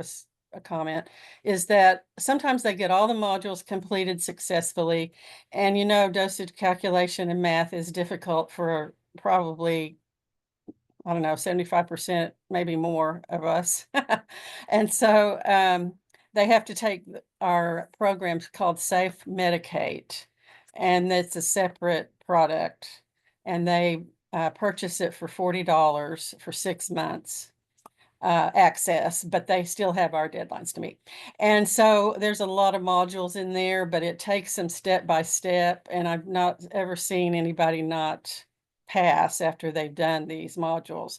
a comment, is that sometimes they get all the modules completed successfully. And you know, dosage calculation and math is difficult for probably, I don't know, 75%, maybe more of us. And so they have to take our programs called Safe Medicate, and that's a separate product. And they purchase it for $40 for 6 months access, but they still have our deadlines to meet. And so there's a lot of modules in there, but it takes them step by step. And I've not ever seen anybody not pass after they've done these modules.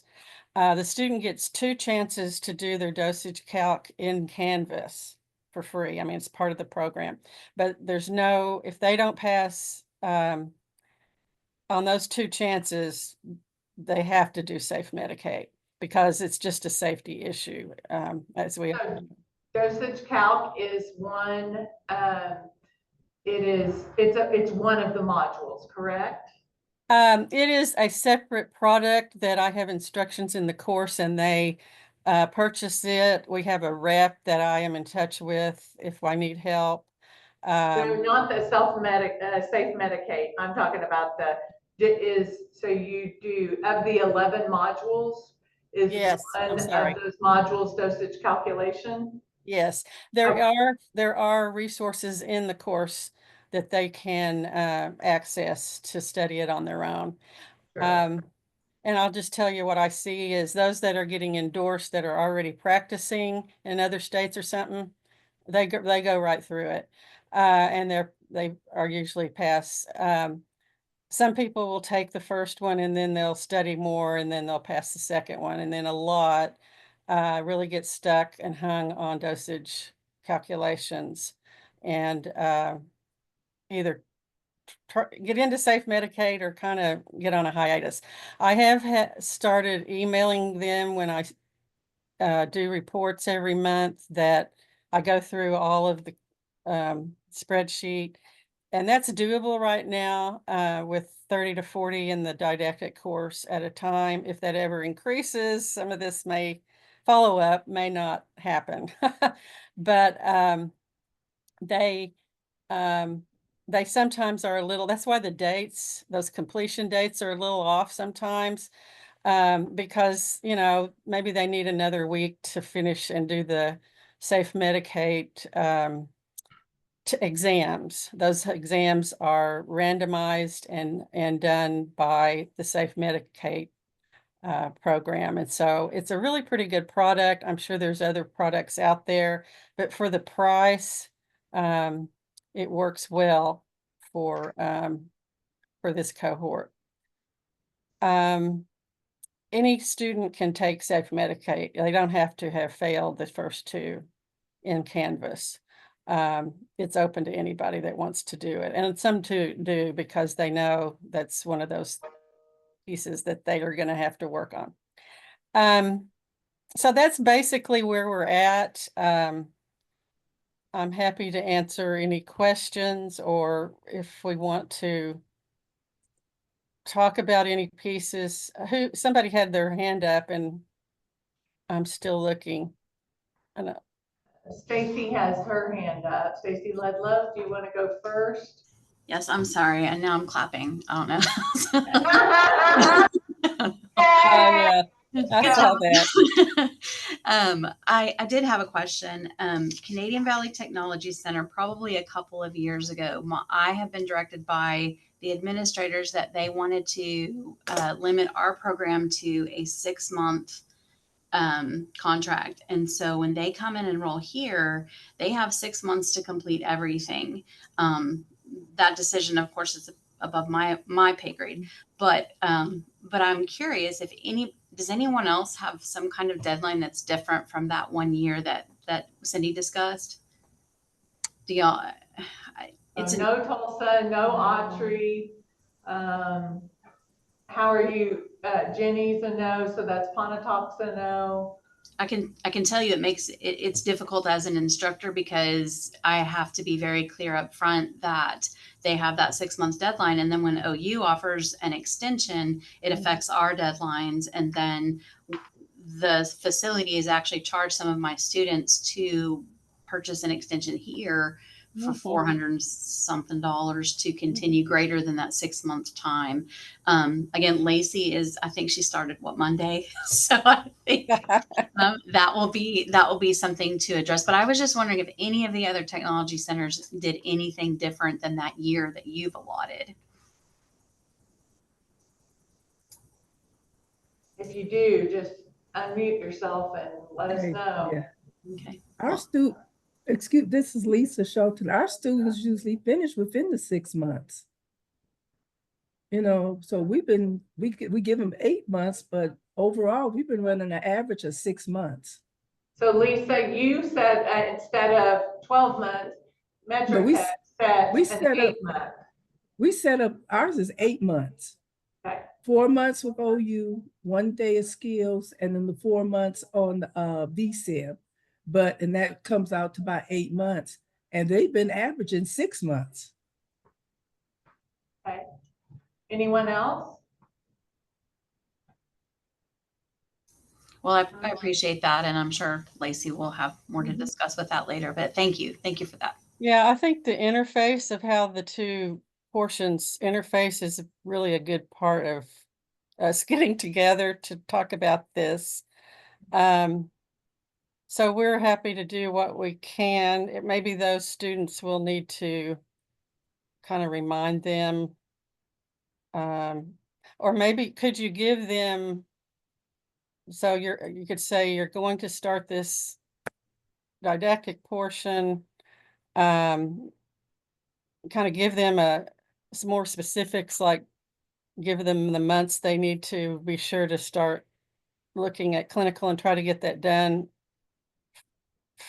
The student gets 2 chances to do their dosage calc in Canvas for free. I mean, it's part of the program, but there's no, if they don't pass on those 2 chances, they have to do safe Medicaid because it's just a safety issue. As we
Dosage calc is one, it's one of the modules, correct?
It is a separate product that I have instructions in the course, and they purchase it. We have a rep that I am in touch with if I need help.
So not the safe Medicaid. I'm talking about so you do, of the 11 modules, is
yes,
one
I'm sorry.
of those modules dosage calculation?
Yes, there are resources in the course that they can access to study it on their own.
Sure.
And I'll just tell you what I see is those that are getting endorsed that are already practicing in other states or something, they go right through it, and they are usually pass. Some people will take the first one and then they'll study more and then they'll pass the second one, and then a lot really get stuck and hung on dosage calculations and either get into safe Medicaid or kind of get on a hiatus. I have started emailing them when I do reports every month that I go through all of the spreadsheet, and that's doable right now with 30 to 40 in the didactic course at a time. If that ever increases, some of this follow up may not happen, but they sometimes are a little, that's why the dates, those completion dates are a little off sometimes, because, you know, maybe they need another week to finish and do the safe Medicaid exams. Those exams are randomized and done by the safe Medicaid program. And so it's a really pretty good product. I'm sure there's other products out there, but for the price, it works well for this cohort. Any student can take safe Medicaid. They don't have to have failed the first two in Canvas. It's open to anybody that wants to do it. And some do because they know that's one of those pieces that they are going to have to work on. So that's basically where we're at. I'm happy to answer any questions, or if we want to talk about any pieces. Somebody had their hand up and I'm still looking. I know.
Stacy has her hand up. Stacy Ledlow, do you want to go first?
Yes, I'm sorry. And now I'm clapping. I don't know.
Yeah, I saw that.
I did have a question. Canadian Valley Technology Center, probably a couple of years ago, I have been directed by the administrators that they wanted to limit our program to a 6-month contract. And so when they come and enroll here, they have 6 months to complete everything. That decision, of course, is above my pay grade, but I'm curious if does anyone else have some kind of deadline that's different from that 1 year that Cindy discussed? Do y'all?
No Tulsa, no Autry. How are you? Jenny's a no, so that's Pontotoc a no.
I can tell you it's difficult as an instructor because I have to be very clear up front that they have that 6 months deadline. And then when OU offers an extension, it affects our deadlines. And then the facility has actually charged some of my students to purchase an extension here for $400 something to continue greater than that 6 month time. Again, Lacey I think she started Monday. So I think that will be something to address. But I was just wondering if any of the other technology centers did anything different than that year that you've allotted.
If you do, just unmute yourself and let us know.
Yeah. Okay. This is Lisa Shelton. Our students usually finish within the 6 months. You know, so we give them 8 months, but overall we've been running an average of 6 months.
So Lisa, you said instead of 12 months, Metro Tech set an 8 month.
We set up, ours is 8 months.
Okay.
4 months with OU, 1 day of skills, and then the 4 months on B.S.N. And that comes out to about 8 months. And they've been averaging 6 months.
Okay. Anyone else?
Well, I appreciate that, and I'm sure Lacey will have more to discuss with that later, but thank you for that.
Yeah, I think the interface of how the two portions interface is really a good part of us getting together to talk about this. So we're happy to do what we can. Maybe those students will need to kind of remind them, or maybe could you give them, so you could say you're going to start this didactic portion, kind of give them some more specifics, like give them the months they need to be sure to start looking at clinical and try to get that done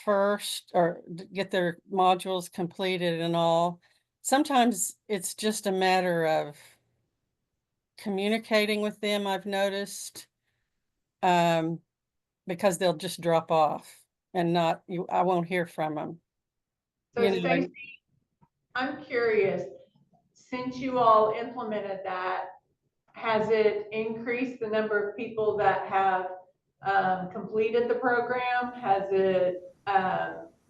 first, or get their modules completed and all. Sometimes it's just a matter of communicating with them, I've noticed, because they'll just drop off and I won't hear from them.
So Stacey, I'm curious, since you all implemented that, has it increased the number of people that have completed the program? Has it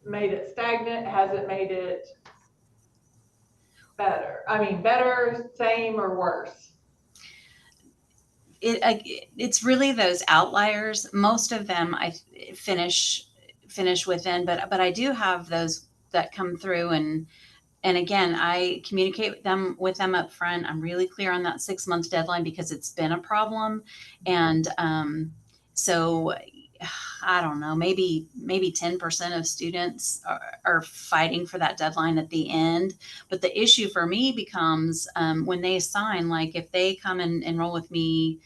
made it stagnant? Has it made it better? I mean, better, same, or worse?
It's really those outliers. Most of them I finish within, but I do have those that come through, and again, I communicate with them up front. I'm really clear on that 6-month deadline because it's been a problem. And so I don't know, maybe 10% of students are fighting for that deadline at the end. But the issue for me becomes when they assign, like if they come and enroll with me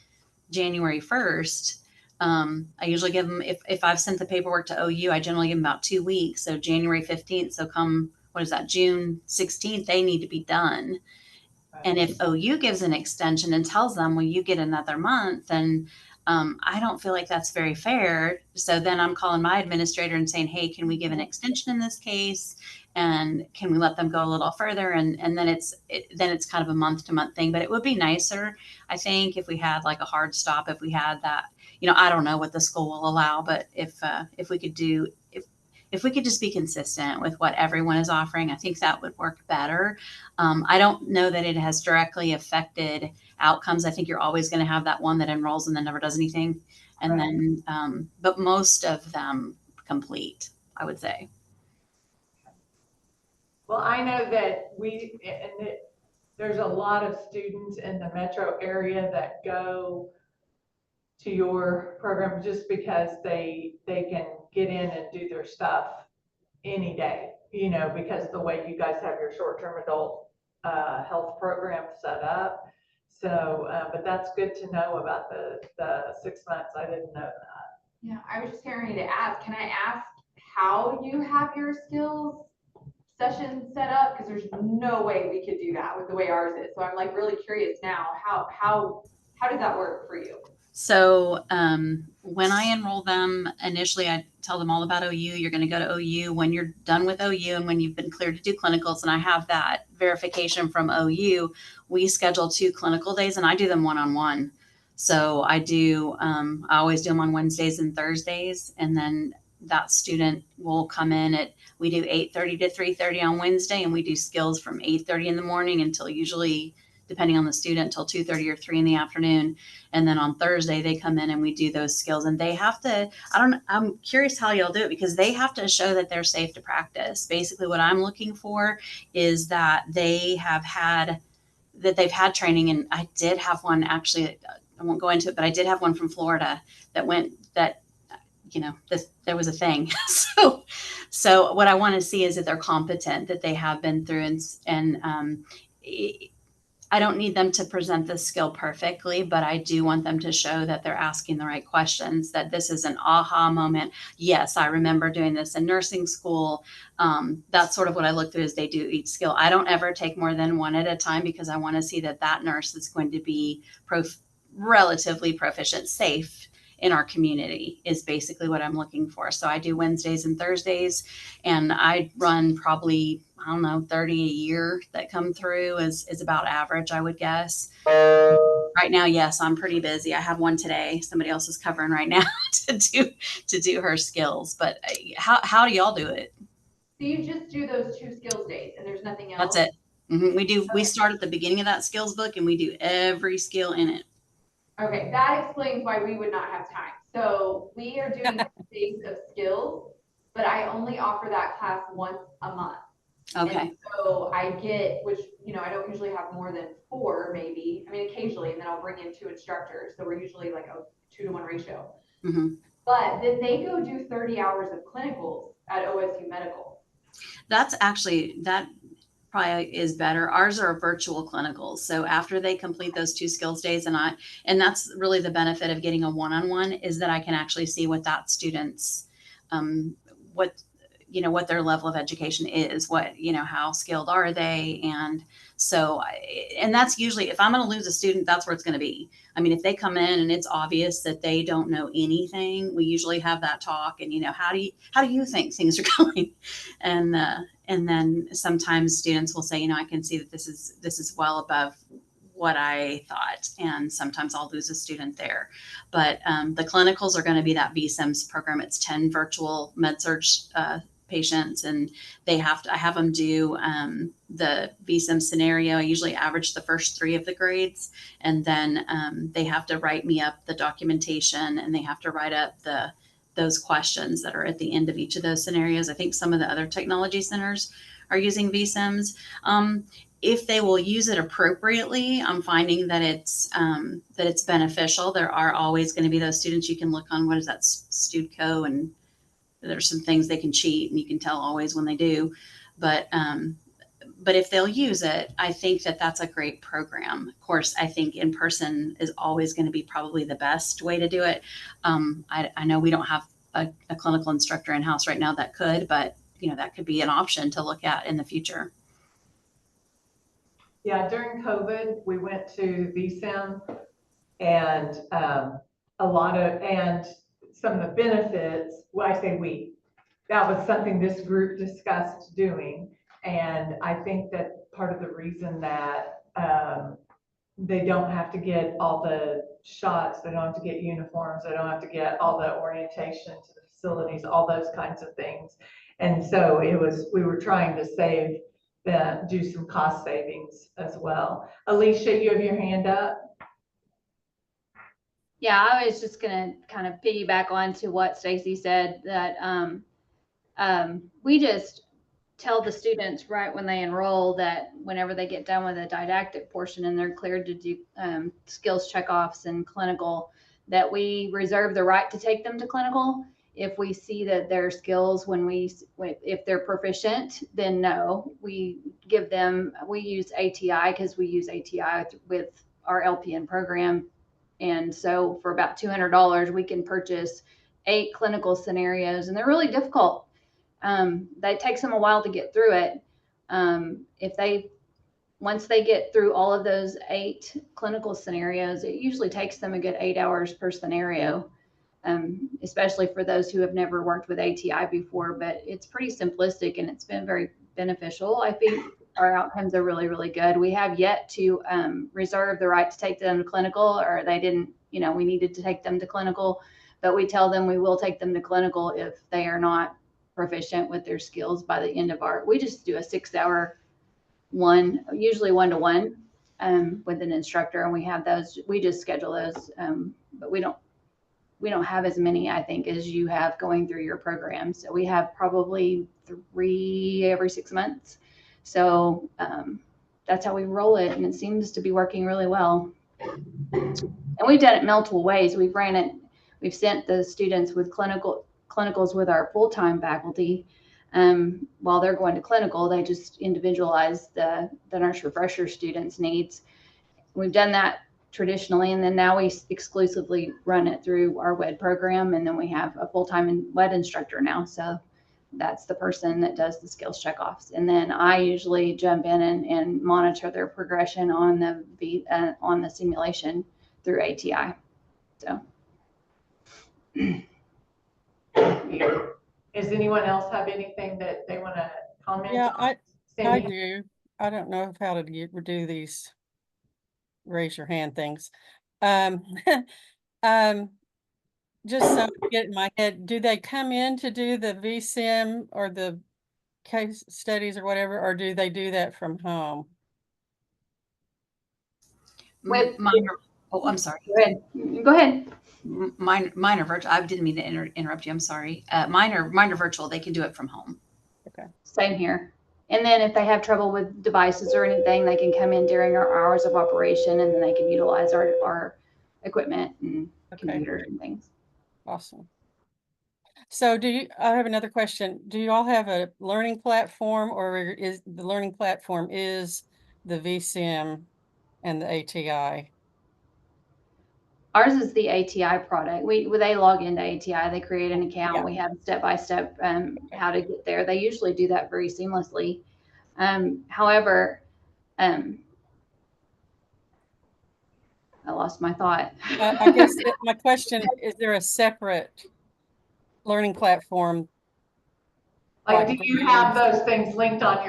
January 1st, I usually give them, if I've sent the paperwork to OU, I generally give them about 2 weeks. So January 15th, so come, what is that, June 16th, they need to be done. Right. And if OU gives an extension and tells them, well, you get another month, then I don't feel like that's very fair. So then I'm calling my administrator and saying, hey, can we give an extension in this case? And can we let them go a little further? And then it's kind of a month-to-month thing. But it would be nicer, I think, if we had like a hard stop, if we had that. I don't know what the school will allow, but if we could do, if we could just be consistent with what everyone is offering, I think that would work better. I don't know that it has directly affected outcomes. I think you're always going to have that one that enrolls and then never does anything. And right. Then, but most of them complete, I would say.
Well, I know that there's a lot of students in the metro area that go to your program just because they can get in and do their stuff any day, because the way you guys have your short-term adult health program set up. So, but that's good to know about the 6 months. I didn't know that.
Yeah, I was just getting ready to ask, can I ask how you have your skills session set up? Because there's no way we could do that with the way ours is. So I'm like really curious now, how does that work for you?
So when I enroll them initially, I tell them all about OU. You're going to go to OU when you're done with OU and when you've been cleared to do clinicals. And I have that verification from OU. We schedule 2 clinical days and I do them one-on-one. So I always do them on Wednesdays and Thursdays. And then that student will come in we do 8:30 to 3:30 on Wednesday, and we do skills from 8:30 in the morning until usually, depending on the student, till 2:30 or 3 in the afternoon. And then on Thursday, they come in and we do those skills. And they have to, I'm curious how y'all do it, because they have to show that they're safe to practice. Basically, what I'm looking for is that they've had training. And I did have one, actually, I won't go into it, but I did have one from Florida that there was a thing. So what I want to see is that they're competent, that they have been through, and I don't need them to present the skill perfectly, but I do want them to show that they're asking the right questions, that this is an aha moment. Yes, I remember doing this in nursing school. That's sort of what I look through as they do each skill. I don't ever take more than one at a time because I want to see that that nurse is going to be relatively proficient, safe in our community is basically what I'm looking for. So I do Wednesdays and Thursdays, and I run probably, I don't know, 30 a year that come through is about average, I would guess. Right now, yes, I'm pretty busy. I have one today. Somebody else is covering right now to do her skills. But how do y'all do it?
So you just do those 2 skills days and there's nothing else?
That's it. We start at the beginning of that skills book and we do every skill in it.
Okay, that explains why we would not have time. So we are doing days of skills, but I only offer that class once a month.
Okay.
And so I get, which, I don't usually have more than 4, maybe. I mean, occasionally, and then I'll bring in 2 instructors. So we're usually like a 2-to-1 ratio.
Mm-hmm.
But then they go do 30 hours of clinicals at OSU Medical.
That probably is better. Ours are virtual clinicals. So after they complete those 2 skills days, and that's really the benefit of getting a one-on-one is that I can actually see what that student's, what their level of education is, how skilled are they? And so, and that's usually, if I'm going to lose a student, that's where it's going to be. I mean, if they come in and it's obvious that they don't know anything, we usually have that talk and, how do you think things are going? And then sometimes students will say, I can see that this is well above what I thought. And sometimes I'll lose a student there. But the clinicals are going to be that B.S.N's program. It's 10 virtual med-surg patients, and I have them do the B.S.N scenario. I usually average the first 3 of the grades, and then they have to write me up the documentation, and they have to write up those questions that are at the end of each of those scenarios. I think some of the other technology centers are using B.S.Ns. If they will use it appropriately, I'm finding that it's beneficial. There are always going to be those students you can look on, what is that, Studco, and there's some things they can cheat, and you can tell always when they do. But if they'll use it, I think that that's a great program. Of course, I think in person is always going to be probably the best way to do it. I know we don't have a clinical instructor in-house right now that could, but that could be an option to look at in the future.
Yeah, during COVID, we went to B.S.N and some of the benefits, well, I say that was something this group discussed doing. And I think that part of the reason that they don't have to get all the shots, they don't have to get uniforms, they don't have to get all the orientation to the facilities, all those kinds of things. And so we were trying to do some cost savings as well. Alicia, you have your hand up.
Yeah, I was just gonna kind of piggyback on to what Stacy said, that we just tell the students right when they enroll that whenever they get done with the didactic portion and they're cleared to do skills checkoffs and clinical, that we reserve the right to take them to clinical. If we see that their skills, if they're proficient, then no, we use ATI because we use ATI with our LPN program. And so for about $200, we can purchase 8 clinical scenarios, and they're really difficult. That takes them a while to get through it. Once they get through all of those 8 clinical scenarios, it usually takes them a good 8 hours per scenario, especially for those who have never worked with ATI before. But it's pretty simplistic and it's been very beneficial. I think our outcomes are really, really good. We have yet to reserve the right to take them to clinical, or they didn't, we needed to take them to clinical, but we tell them we will take them to clinical if they are not proficient with their skills by the end of we just do a 6-hour usually 1-to-1 with an instructor, and we have those, we just schedule those, but we don't have as many, I think, as you have going through your program. So we have probably 3 every 6 months. So that's how we roll it, and it seems to be working really well. And we've done it multiple ways. We've sent the students with clinicals with our full-time faculty. While they're going to clinical, they just individualize the nurse refresher students' needs. We've done that traditionally, and then now we exclusively run it through our WED program, and then we have a full-time WED instructor now. So that's the person that does the skills checkoffs, and then I usually jump in and monitor their progression on the simulation through ATI. So.
Does anyone else have anything that they want to comment
Yeah,
on?
I do. I don't know how to do these raise your hand things. Just so I get in my head, do they come in to do the VSIM or the case studies or whatever, or do they do that from home?
I'm sorry.
Go ahead.
Mine are virtual. I didn't mean to interrupt you. I'm sorry. Mine are virtual. They can do it from home.
Okay.
Same here. And then if they have trouble with devices or anything, they can come in during our hours of operation, and then they can utilize our equipment and computers and things.
Awesome. So I have another question. Do you all have a learning platform, or is the learning platform is the VSIM and the ATI?
Ours is the ATI product. They log into ATI, they create an account. Yeah. We have step-by-step how to get there. They usually do that very seamlessly. However, I lost my thought.
I guess my question, is there a separate learning platform?
Like, do you have those things linked on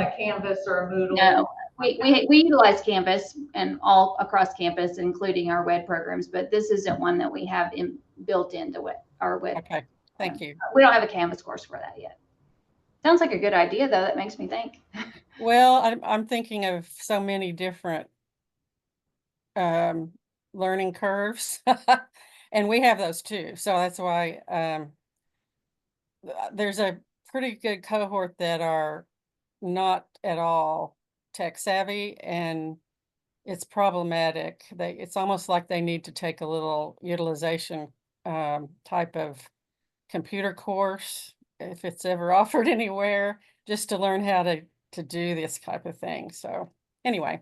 a Canvas or a Moodle?
No, we utilize Canvas and all across campus, including our WED programs, but this isn't one that we have built into our WED.
Okay, thank you.
We don't have a Canvas course for that yet. Sounds like a good idea, though. That makes me think.
Well, I'm thinking of so many different learning curves, and we have those too. So that's why there's a pretty good cohort that are not at all tech savvy, and it's problematic. It's almost like they need to take a little utilization type of computer course, if it's ever offered anywhere, just to learn how to do this type of thing. So anyway.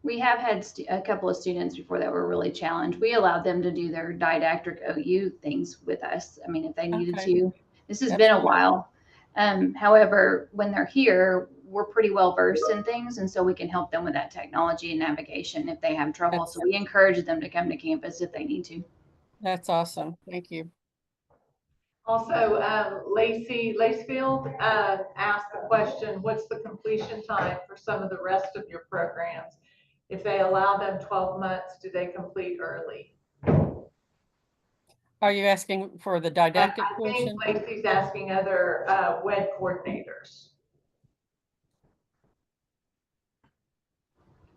We have had a couple of students before that were really challenged. We allowed them to do their didactic OU things with us. I mean, if they needed to. This has been a while. However, when they're here, we're pretty well versed in things, and so we can help them with that technology and navigation if they have trouble. So we encourage them to come to campus if they need to.
That's awesome. Thank you.
Also, Lacey Lacefield asked the question, what's the completion time for some of the rest of your programs? If they allow them 12 months, do they complete early?
Are you asking for the didactic portion?
I think Lacey's asking other WED coordinators.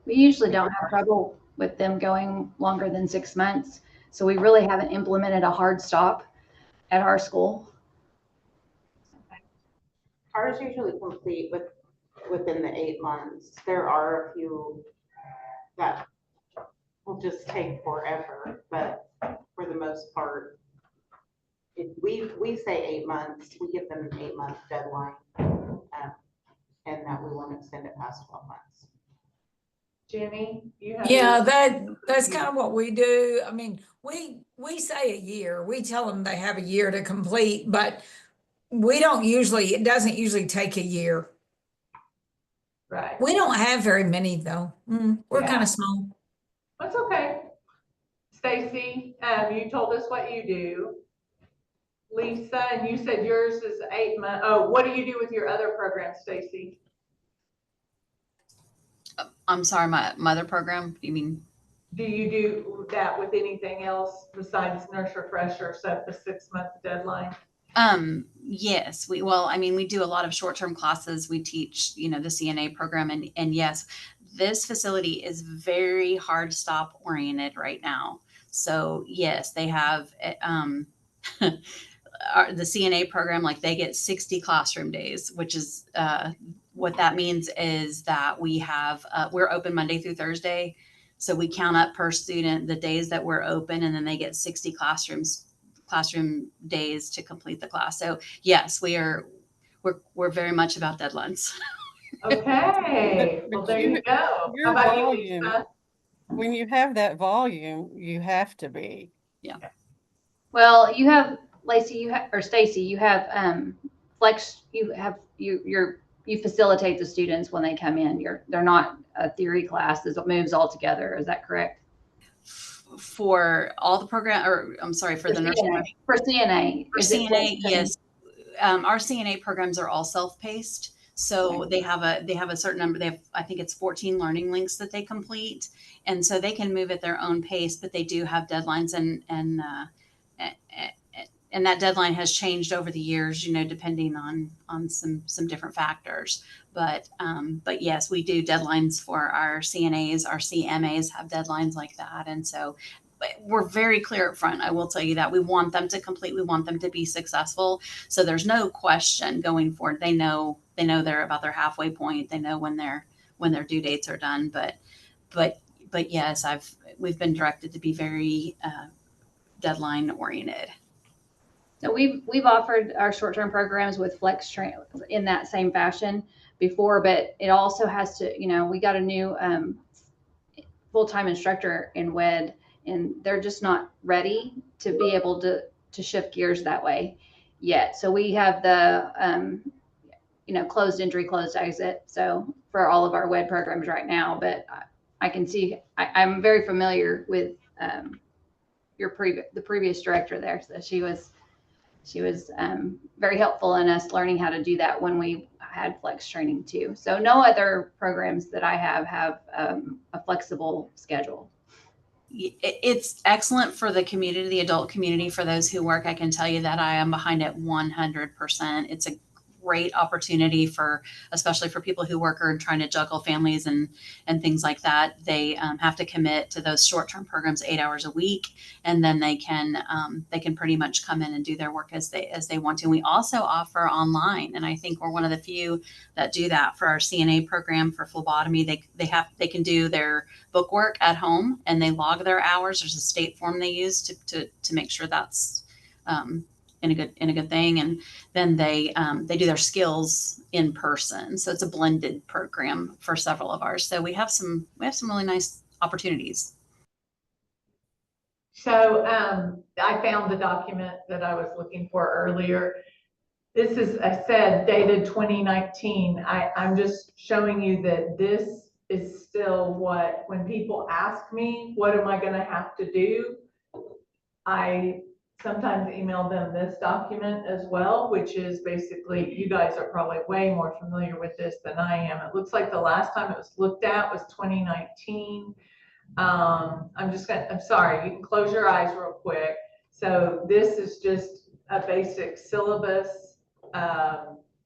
We usually don't have trouble with them going longer than 6 months. So we really haven't implemented a hard stop at our school.
Ours usually complete within the 8 months. There are a few that will just take forever, but for the most part, if we say 8 months, we give them an 8-month deadline, and that we won't extend it past 12 months.
Jenny, you have
yeah, that's kind of what we do. I mean, we say a year. We tell them they have a year to complete, but it doesn't usually take a year.
Right.
We don't have very many though. We're kind of small.
That's okay. Stacy, you told us what you do. Lisa, and you said yours is 8 months. Oh, what do you do with your other programs, Stacy?
I'm sorry, my other program, you mean?
Do you do that with anything else besides Nurse Refresher, set the 6-month deadline?
Yes, we do a lot of short-term classes. We teach, the CNA program, and yes, this facility is very hard stop oriented right now. So yes, they have, the CNA program, like they get 60 classroom days, which is, what that means is that we're open Monday through Thursday. So we count up per student the days that we're open, and then they get 60 classroom days to complete the class. So yes, we're very much about deadlines.
Okay. Well, there you go. How about you, Lisa?
when you have that volume, you have to be.
Yeah.
Well, you have, Lacey, or Stacy, you have, flex, you facilitate the students when they come in. They're not a theory class that moves all together. Is that correct?
For all the program, or I'm sorry, for the nursing.
For CNA.
For CNA, yes. Our CNA programs are all self-paced. So they have a certain number. They have, I think it's 14 learning links that they complete. And so they can move at their own pace, but they do have deadlines, and that deadline has changed over the years, you know, depending on some different factors. But yes, we do deadlines for our CNAs. Our CMAs have deadlines like that. And so we're very clear up front. I will tell you that we want them to complete. We want them to be successful. So there's no question going forward. They know they're about their halfway point. They know when their due dates are done. But yes, we've been directed to be very deadline oriented.
So we've offered our short-term programs with flex train in that same fashion before, but it also has to, you know, we got a new full-time instructor in WED, and they're just not ready to be able to shift gears that way yet. So we have the you know, closed entry, closed exit. So for all of our WED programs right now, but I can see I'm very familiar with the previous director there. So she was very helpful in us learning how to do that when we had flex training too. So no other programs that I have a flexible schedule.
It's excellent for the community, the adult community, for those who work. I can tell you that I am behind it 100%. It's a great opportunity especially for people who work or trying to juggle families and things like that. They have to commit to those short-term programs 8 hours a week, and then they can pretty much come in and do their work as they want to. We also offer online, and I think we're one of the few that do that for our CNA program for phlebotomy. They can do their book work at home, and they log their hours. There's a state form they use to make sure that's in a good thing, and then they do their skills in person. So it's a blended program for several of ours. So we have some really nice opportunities.
So I found the document that I was looking for earlier. This is, I said, dated 2019. I'm just showing you that this is still when people ask me, what am I going to have to do? I sometimes email them this document as well, which is basically, you guys are probably way more familiar with this than I am. It looks like the last time it was looked at was 2019. I'm sorry, you can close your eyes real quick. So this is just a basic syllabus.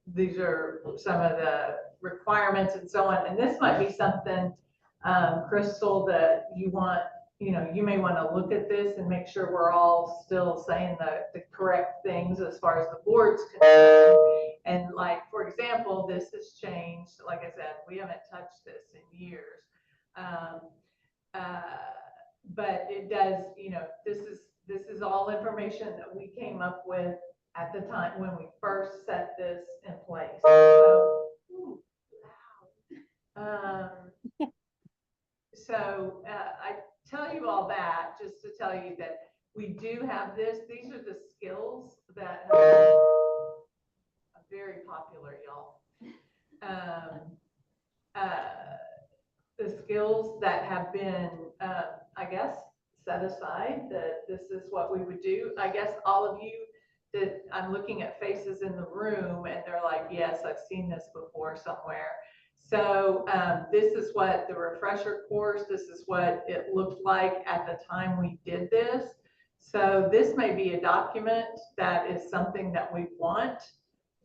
These are some of the requirements and so on. And this might be something, Crystal, that you may want to look at this and make sure we're all still saying the correct things as far as the board's concerned. And like, for example, this has changed. Like I said, we haven't touched this in years. But it does, this is all information that we came up with at the time when we first set this in place. So, I tell you all that just to tell you that we do have this. These are the skills that are very popular, y'all. The skills that have been, I guess, set aside, that this is what we would do. I guess all of you, that I'm looking at faces in the room and they're like, yes, I've seen this before somewhere. So this is what the refresher course, this is what it looked like at the time we did this. So this may be a document that is something that we want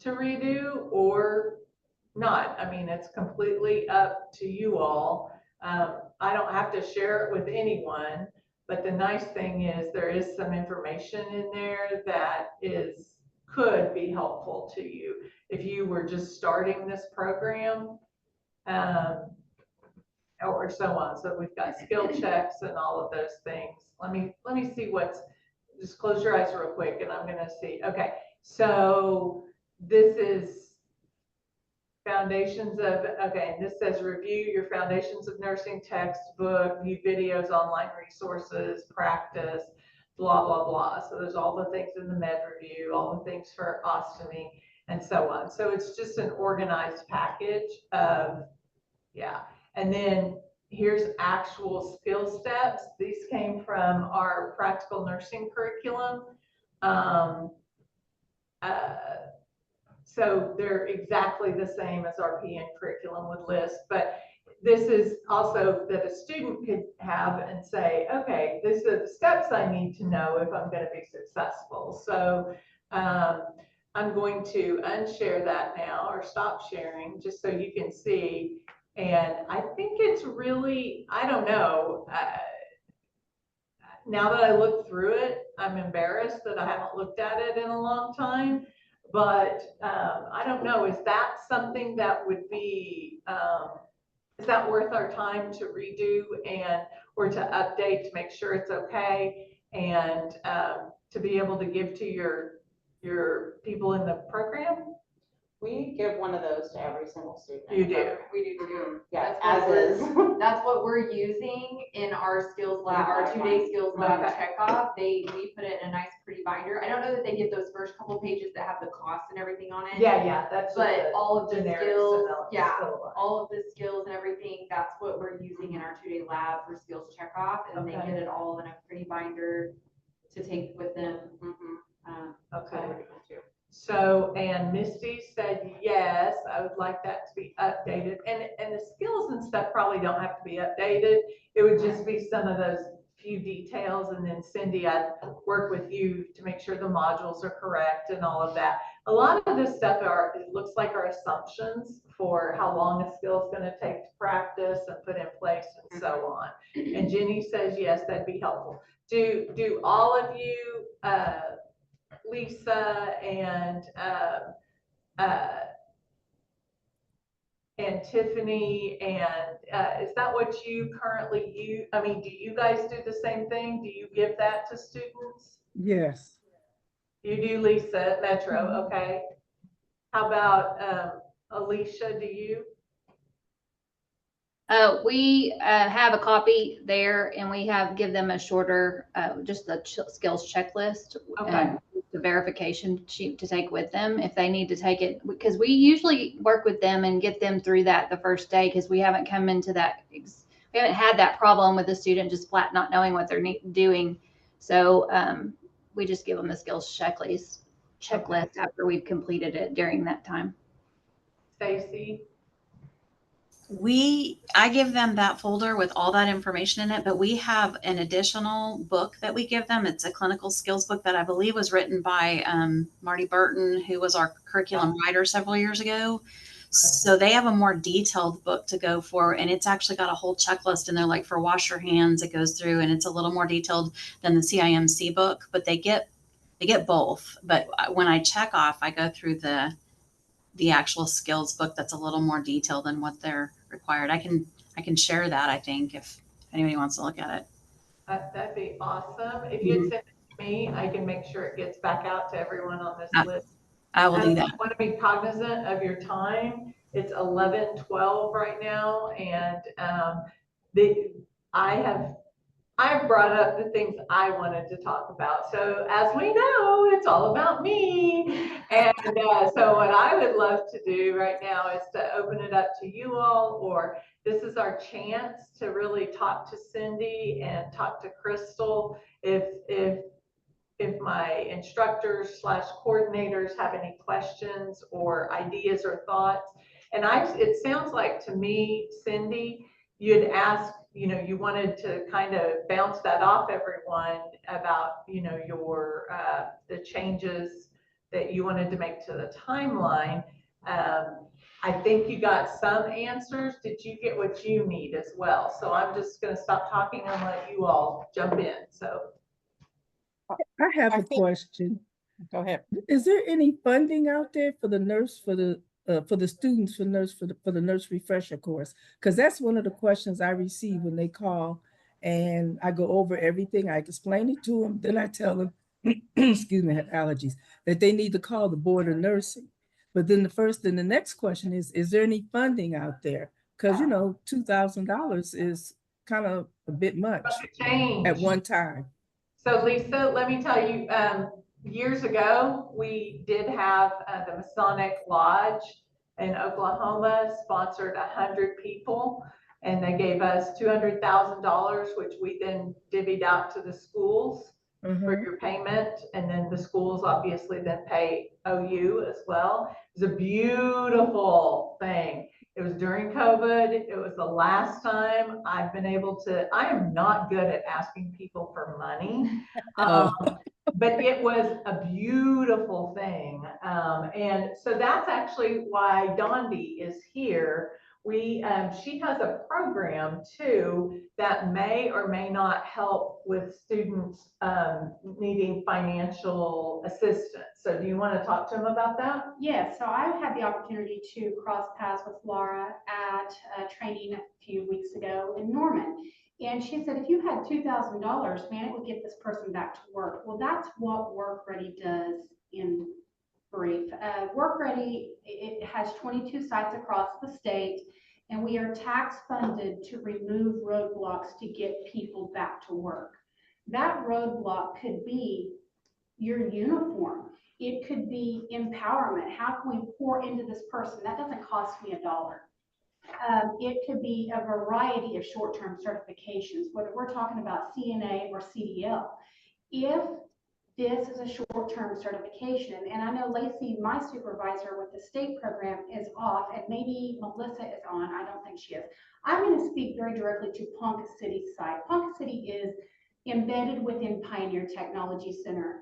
to redo or not. I mean, it's completely up to you all. I don't have to share it with anyone, but the nice thing is there is some information in there that could be helpful to you if you were just starting this program, or so on. So we've got skill checks and all of those things. Let me see just close your eyes real quick and I'm going to see. Okay. So this is foundations of, okay, and this says review your foundations of nursing textbook, view videos, online resources, practice, blah, blah, blah. So there's all the things in the med review, all the things for ostomy and so on. So it's just an organized package of, yeah. And then here's actual skill steps. These came from our practical nursing curriculum. So they're exactly the same as our PN curriculum would list, but this is also that a student could have and say, okay, these are the steps I need to know if I'm going to be successful. So I'm going to unshare that now or stop sharing just so you can see. And I think it's really, I don't know, now that I look through it, I'm embarrassed that I haven't looked at it in a long time. But I don't know, is that something that would be, is that worth our time to redo and, or to update to make sure it's okay and to be able to give to your people in the program?
We give one of those to every single student.
You do?
We do too.
Yeah,
That's
as
what
is.
That's what we're using in our skills lab, our 2-day skills lab
Okay.
checkoff. We put it in a nice pretty binder. I don't know that they get those first couple pages that have the cost and everything on it.
Yeah, that's
But all of the
generics
skills,
and
yeah,
all
all of the skills and everything, that's what we're using in our 2-day lab for skills checkoff. And they
Okay.
get it all in a pretty binder to take with them.
Okay. So, and Misty said, yes, I would like that to be updated. And the skills and stuff probably don't have to be updated. It would just be some of those few details. And then Cindy, I'd work with you to make sure the modules are correct and all of that. A lot of this stuff it looks like our assumptions for how long a skill is going to take to practice and put in place and so on. And Jenny says, yes, that'd be helpful. Do all of you, Lisa and Tiffany, and is that what you currently use? I mean, do you guys do the same thing? Do you give that to students?
Yes.
You do, Lisa, at Metro, okay. How about Alicia, do you?
We have a copy there and we give them a shorter, just the skills checklist.
Okay.
The verification sheet to take with them if they need to take it, because we usually work with them and get them through that the first day, because we haven't come into that, we haven't had that problem with the student just flat not knowing what they're doing. So we just give them the skills checklist after we've completed it during that time.
Stacy?
I give them that folder with all that information in it, but we have an additional book that we give them. It's a clinical skills book that I believe was written by Marty Burton, who was our curriculum writer several years ago. So they have a more detailed book to go for, and it's actually got a whole checklist in there, like for wash your hands, it goes through, and it's a little more detailed than the CIMC book, but they get both. But when I check off, I go through the actual skills book that's a little more detailed than what they're required. I can share that, I think, if anybody wants to look at it.
That'd be awesome. If you'd send it to me, I can make sure it gets back out to everyone on this list.
I will do that.
I want to be cognizant of your time. It's 11:12 right now, and I brought up the things I wanted to talk about. So as we know, it's all about me. And so what I would love to do right now is to open it up to you all, or this is our chance to really talk to Cindy and talk to Crystal. If my instructors / coordinators have any questions or ideas or thoughts. And it sounds like to me, Cindy, you'd ask, you wanted to kind of bounce that off everyone about, your, the changes that you wanted to make to the timeline. I think you got some answers. Did you get what you need as well? So I'm just going to stop talking and let you all jump in. So.
I have a question.
Go ahead.
Is there any funding out there for the students for the nurse refresher course? Because that's one of the questions I receive when they call, and I go over everything. I explain it to them, then I tell them, excuse me, I have allergies, that they need to call the board of nursing. But then the next question is there any funding out there? Because, you know, $2,000 is kind of a bit much
Change.
at one time.
So Lisa, let me tell you, years ago, we did have the Masonic Lodge in Oklahoma sponsored 100 people, and they gave us $200,000, which we then divvied out to the schools for your payment, and then the schools obviously then pay OU as well. It was a beautiful thing. It was during COVID. It was the last time I've been able to, I am not good at asking people for money. But it was a beautiful thing. And so that's actually why D.N.P is here. She has a program too that may or may not help with students needing financial assistance. So do you want to talk to them about that?
Yes, so I had the opportunity to cross paths with Laura at a training a few weeks ago in Norman. And she said, if you had $2,000, man, it would get this person back to work. Well, that's what Work Ready does in brief. Work Ready, it has 22 sites across the state, and we are tax funded to remove roadblocks to get people back to work. That roadblock could be your uniform. It could be empowerment. How can we pour into this person? That doesn't cost me $1. It could be a variety of short-term certifications, whether we're talking about CNA or CDL. If this is a short-term certification, and I know Lacey, my supervisor with the state program, is off, and maybe Melissa is on. I don't think she is. I'm going to speak very directly to Ponca City's side. Ponca City is embedded within Pioneer Technology Center.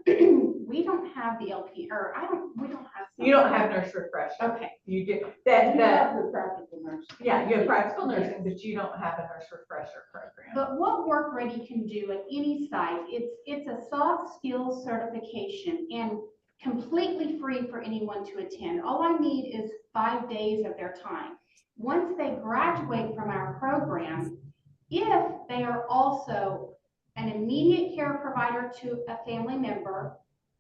We don't have the LP, or we don't have.
You don't have nurse refresher.
Okay.
You do that.
You have the practical nursing.
Yeah, you have practical nursing, but you don't have a nurse refresher program.
But what Work Ready can do at any site, it's a soft skills certification and completely free for anyone to attend. All I need is 5 days of their time. Once they graduate from our program, if they are also an immediate care provider to a family member,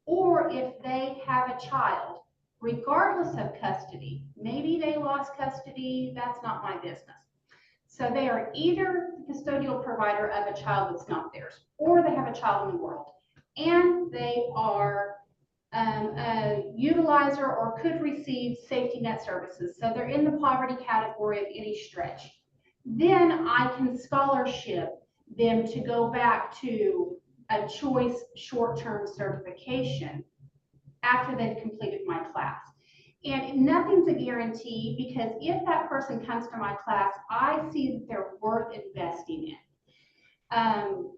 or if they have a child, regardless of custody, maybe they lost custody, that's not my business. So they are either the custodial provider of a child that's not theirs, or they have a child in the world, and they are a utilizer or could receive safety net services. So they're in the poverty category of any stretch. Then I can scholarship them to go back to a choice short-term certification after they've completed my class. And nothing's a guarantee, because if that person comes to my class, I see that they're worth investing in.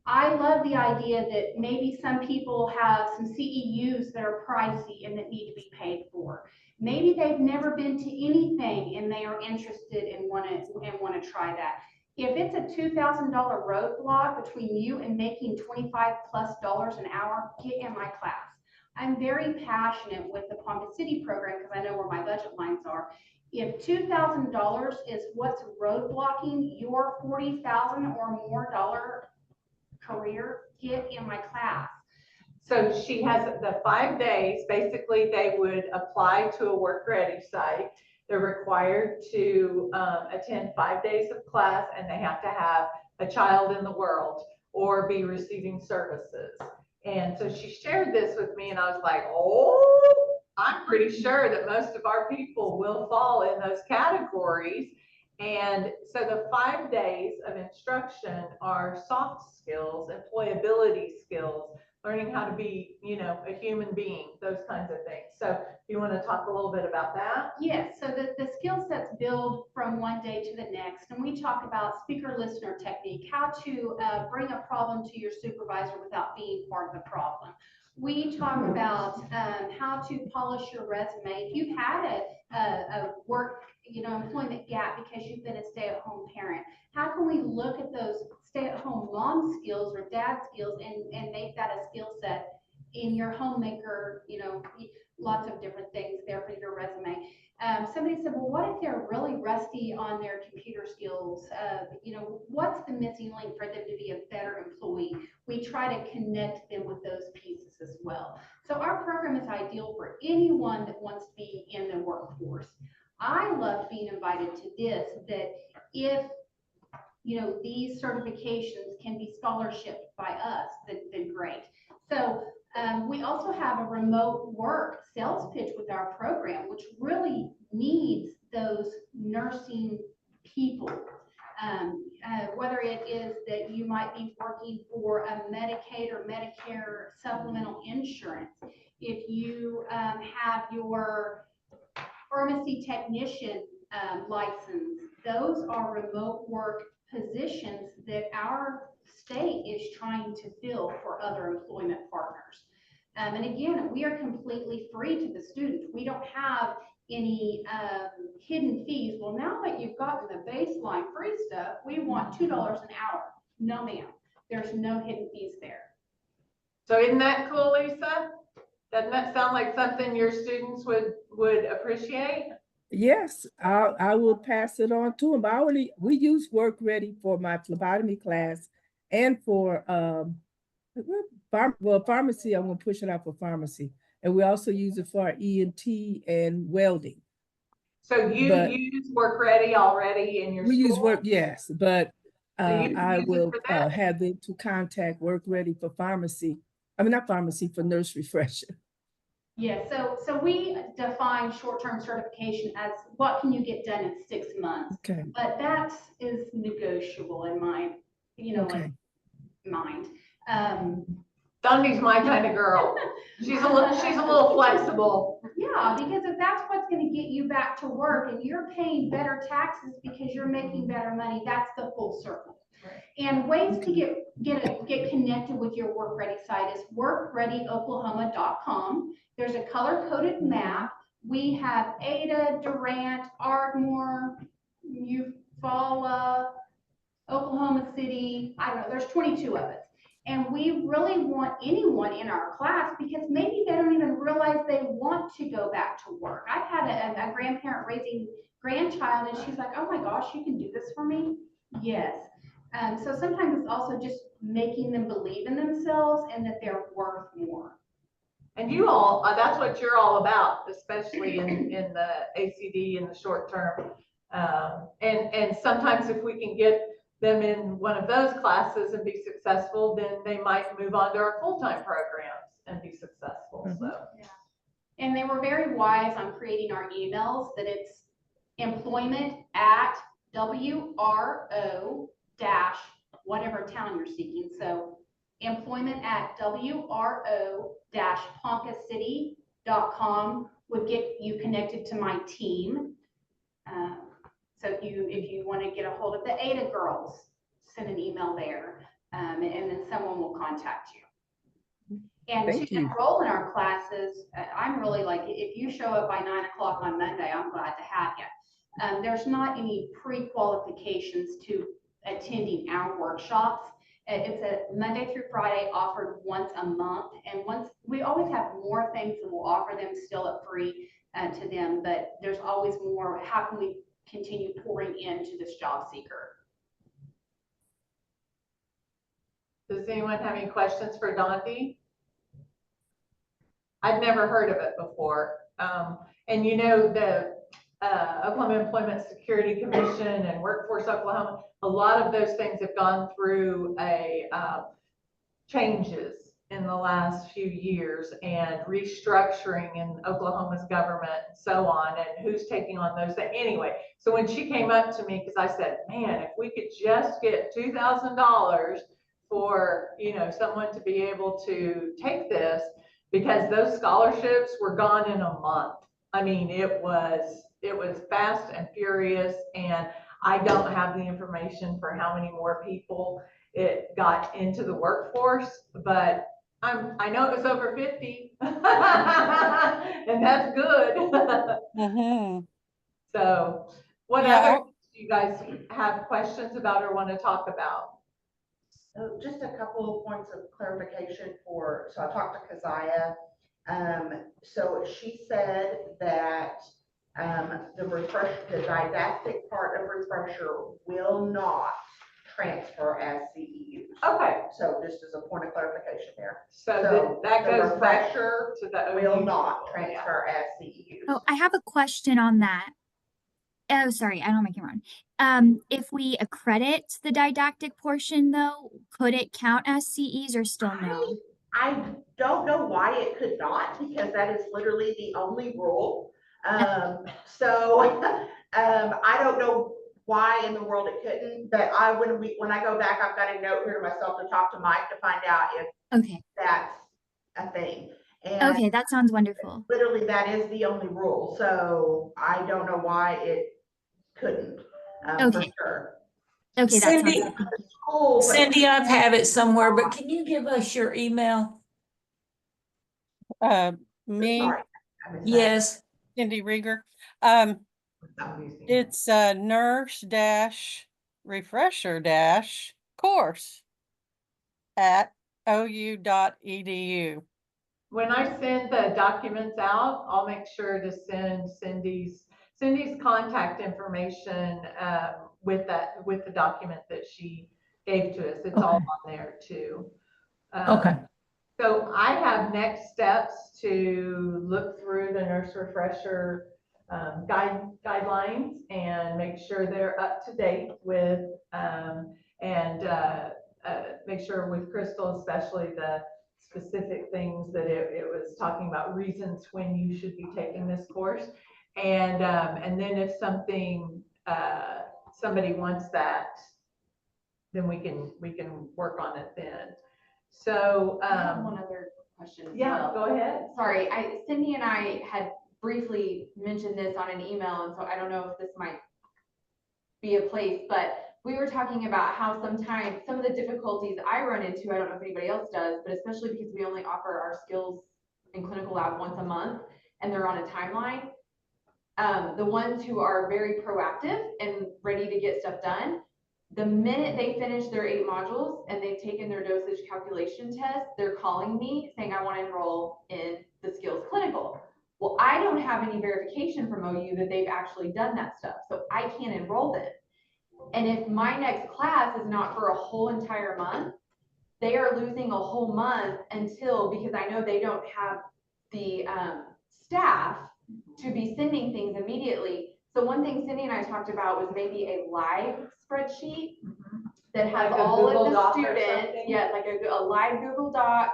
I love the idea that maybe some people have some CEUs that are pricey and that need to be paid for. Maybe they've never been to anything and they are interested and want to try that. If it's a $2,000 roadblock between you and making $25+ an hour, get in my class. I'm very passionate with the Ponca City program because I know where my budget lines are. If $2,000 is what's roadblocking your $40,000 or more career, get in my class.
So she has the 5 days. Basically, they would apply to a Work Ready site. They're required to attend 5 days of class, and they have to have a child in the world or be receiving services. And so she shared this with me, and I was like, oh, I'm pretty sure that most of our people will fall in those categories. And so the 5 days of instruction are soft skills, employability skills, learning how to be, a human being, those kinds of things. So you want to talk a little bit about that?
Yes, so the skill sets build from one day to the next. And we talk about speaker listener technique, how to bring a problem to your supervisor without being part of the problem. We talk about how to polish your resume. If you've had a work, employment gap because you've been a stay-at-home parent, how can we look at those stay-at-home mom skills or dad skills and make that a skill set in your homemaker, lots of different things there for your resume. Somebody said, well, what if they're really rusty on their computer skills? What's the missing link for them to be a better employee? We try to connect them with those pieces as well. So our program is ideal for anyone that wants to be in the workforce. I loved being invited to this, that if, you know, these certifications can be scholarshiped by us, then great. So we also have a remote work sales pitch with our program, which really needs those nursing people. Whether it is that you might be working for a Medicaid or Medicare supplemental insurance, if you have your pharmacy technician license, those are remote work positions that our state is trying to fill for other employment partners. And again, we are completely free to the students. We don't have any hidden fees. Well, now that you've gotten the baseline free stuff, we want $2 an hour. No, ma'am. There's no hidden fees there.
So isn't that cool, Lisa? Doesn't that sound like something your students would appreciate?
Yes, I will pass it on to them. We use Work Ready for my phlebotomy class and for pharmacy. I'm gonna push it out for pharmacy, and we also use it for our ENT and welding.
So you use Work Ready already in your school?
We use Work, yes, but
So
I will have them to contact Work Ready for pharmacy. I mean, not pharmacy, for Nurse Refresher.
Yeah, so we define short-term certification as what can you get done in 6 months.
Okay.
But that is negotiable in my,
Okay.
mind.
Dundee's my kind of girl. She's a little flexible.
Yeah, because if that's what's going to get you back to work and you're paying better taxes because you're making better money, that's the full circle. And ways to get connected with your Work Ready site is workreadyoklahoma.com. There's a color-coded map. We have Ada, Durant, Ardmore, Eufaula, Oklahoma City. I don't know, there's 22 of us. And we really want anyone in our class because maybe they don't even realize they want to go back to work. I've had a grandparent raising grandchild and she's like, oh my gosh, you can do this for me? Yes. So sometimes it's also just making them believe in themselves and that they're worth more.
And you all, that's what you're all about, especially in the ACD in the short term. And sometimes if we can get them in one of those classes and be successful, then they might move on to our full-time programs and be successful.
Mm-hmm.
So.
Yeah. And they were very wise on creating our emails that it's employment@WRO- whatever town you're seeking. So employment@WRO-PoncasCity.com would get you connected to my team. So if you want to get a hold of the Ada girls, send an email there, and then someone will contact you. And to enroll in our classes, I'm really like, if you show up by 9 o'clock on Monday, I'm glad to have you. There's not any pre-qualifications to attending our workshops. It's a Monday through Friday offered once a month. And we always have more things that we'll offer them still at free to them, but there's always more. How can we continue pouring into this job seeker?
Does anyone have any questions for Dondee? I've never heard of it before. And the Oklahoma Employment Security Commission and Workforce Oklahoma, a lot of those things have gone through changes in the last few years and restructuring in Oklahoma's government and so on, and who's taking on those things. Anyway, so when she came up to me, because I said, man, if we could just get $2,000 for, someone to be able to take this, because those scholarships were gone in a month. I mean, it was fast and furious, and I don't have the information for how many more people it got into the workforce, but I know it was over 50, and that's good.
Mm-hmm.
So what other do you guys have questions about or want to talk about?
So just a couple of points of clarification so I talked to Keziah. So she said that the didactic part of refresher will not transfer as CEUs.
Okay,
So just as a point of clarification there.
so that
the
goes back
refresher
to the
will
OU
not
people, yeah.
transfer as CEUs.
Oh, I have a question on that. Oh, sorry, I don't make it wrong. If we accredit the didactic portion though, could it count as CEs or still no?
I don't know why it could not, because that is literally the only rule. I don't know why in the world it couldn't, but when I go back, I've got a note here to myself to talk to Mike to find out if
Okay.
that's a thing. And
Okay, that sounds wonderful.
literally that is the only rule. So I don't know why it couldn't, for
Okay.
sure.
Okay, that sounds
Cindy,
good. Thank you.
Cindy, I have it somewhere, but can you give us your email?
Me,
Sorry, I missed that.
Yes.
Cindy Rieger. It's nurse-refresher-course at ou.edu.
When I send the documents out, I'll make sure to send Cindy's contact information with the document that she gave to us. It's all on there too.
Okay.
So I have next steps to look through the nurse refresher guidelines and make sure they're up to date with make sure with Crystal, especially the specific things that it was talking about, reasons when you should be taking this course. And then if somebody wants that, then we can work on it then. So
I have one other question as
yeah,
well.
go ahead.
Sorry, Cindy and I had briefly mentioned this on an email, and so I don't know if this might be a place, but we were talking about how sometimes some of the difficulties I run into, I don't know if anybody else does, but especially because we only offer our skills in clinical lab once a month and they're on a timeline. The ones who are very proactive and ready to get stuff done, the minute they finish their 8 modules and they've taken their dosage calculation test, they're calling me saying, I want to enroll in the skills clinical. Well, I don't have any verification from OU that they've actually done that stuff, so I can't enroll them. And if my next class is not for a whole entire month, they are losing a whole month because I know they don't have the staff to be sending things immediately. So one thing Cindy and I talked about was maybe a live spreadsheet that has
like
all
Google
of the
Doc or
students.
something?
Yeah, like a live Google Doc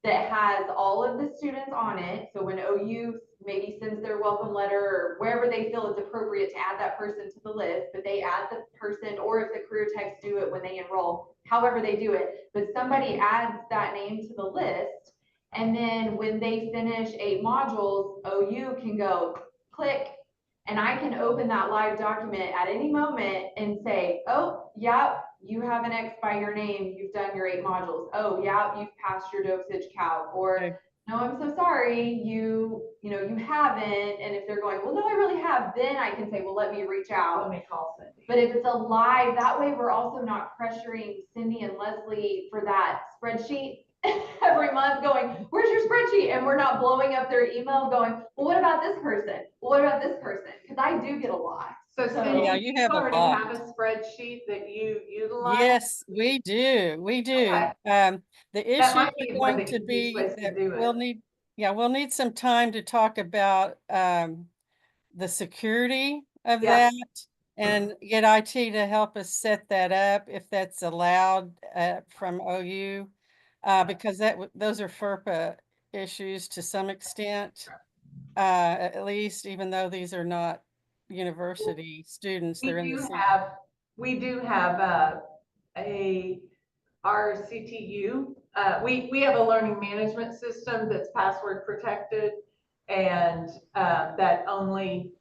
that has all of the students on it. So when OU maybe sends their welcome letter or wherever they feel it's appropriate to add that person to the list, but they add the person, or if the career techs do it when they enroll, however they do it, but somebody adds that name to the list. And then when they finish 8 modules, OU can go click, and I can open that live document at any moment and say, oh, yeah, you have an X by your name. You've done your 8 modules. Oh, yeah, you've passed your dosage calc. Or no, I'm so sorry, you haven't. And if they're going, well, no, I really have, then I can say, well, let me reach out.
Let me call Cindy.
But if it's a live, that way we're also not pressuring Cindy and Leslie for that spreadsheet every month going, where's your spreadsheet? And we're not blowing up their email going, well, what about this person? Well, what about this person? Because I do get a lot.
So Cindy,
Yeah, you have a
already
lot.
have a spreadsheet that you utilize?
Yes, we do. We do.
Okay.
The
That
issues
might be
are
one of
going
the
to
easiest
be
ways to
that
do
we'll
it.
need some time to talk about the security of
Yeah.
that and get IT to help us set that up if that's allowed from OU, because those are FERPA issues to some extent, at least, even though these are not university students, they're in the same.
We do have our CTU. We have a learning management system that's password protected, and that only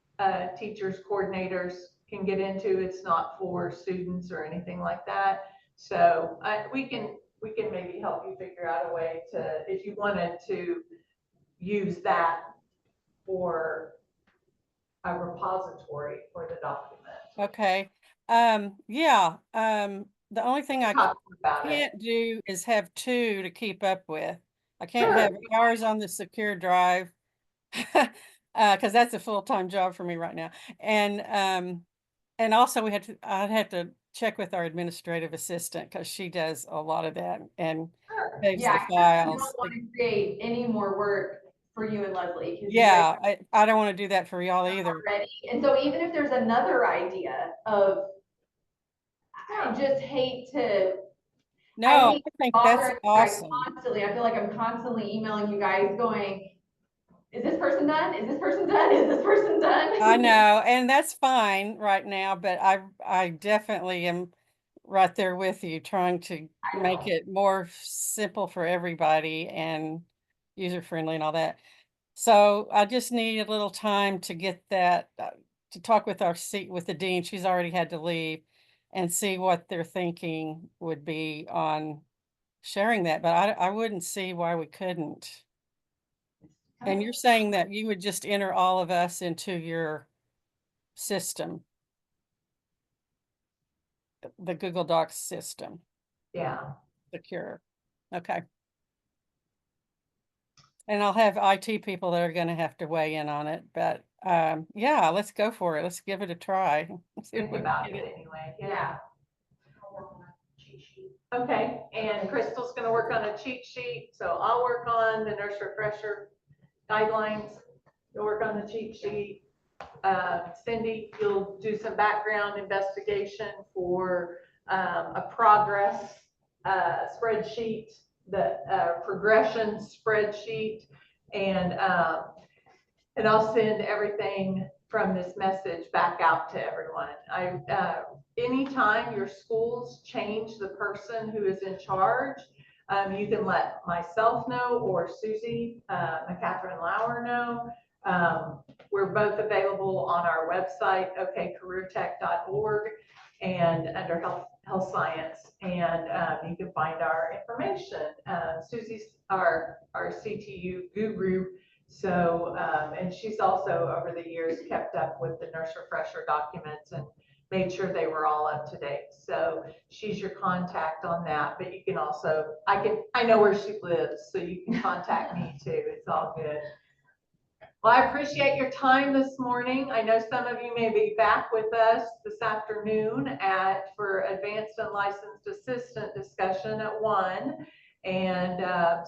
teachers, coordinators can get into. It's not for students or anything like that. So we can maybe help you figure out a way to, if you wanted to use that for a repository for the document.
Okay. Yeah. The only thing I can't do is have 2 to keep up with. I can't have ours on the secure drive because that's a full-time job for me right now. And And also I'd have to check with our administrative assistant because she does a lot of that and saves
Yeah,
the
'cause we
files.
don't want to create any more work for you and Leslie. 'Cause you
Yeah,
guys
I don't want to do that for y'all
are
either.
already. And so even if there's another idea of, I just hate to,
No,
hate
I think
to
that's
bother you guys
awesome.
constantly. I feel like I'm constantly emailing you guys going, is this person done? Is this person done? Is this person done?
I know, and that's fine right now, but I definitely am right there with you, trying to make it more simple for everybody and user friendly and all that. So I just need a little time to get that, to talk with with the dean. She's already had to leave, and see what their thinking would be on sharing that. But I wouldn't see why we couldn't. And you're saying that you would just enter all of us into your system, the Google Docs system.
Yeah.
Secure. Okay. And I'll have IT people that are going to have to weigh in on it, but yeah, let's go for it. Let's give it a try. See if
Think
we can
about
get
it
it.
anyway. Yeah. Okay, and Crystal's gonna work on a cheat sheet, so I'll work on the nurse refresher guidelines. You'll work on the cheat sheet. Cindy, you'll do some background investigation for a progress spreadsheet, the progression spreadsheet, and I'll send everything from this message back out to everyone. Anytime your schools change the person who is in charge, you can let myself know or Susie Catherine Lauer know. We're both available on our website, okcareertech.org, and under health science, and you can find our information. Susie's our CTU guru. So, and she's also over the years kept up with the nurse refresher documents and made sure they were all up to date. So she's your contact on that, but you can also, I know where she lives, so you can contact me too. It's all good. Well, I appreciate your time this morning. I know some of you may be back with us this afternoon for advanced and licensed assistant discussion at 1. And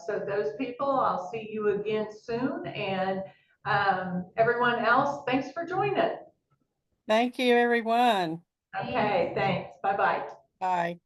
so those people, I'll see you again soon. And everyone else, thanks for joining.
Thank you, everyone.
Okay, thanks. Bye-bye.
Bye.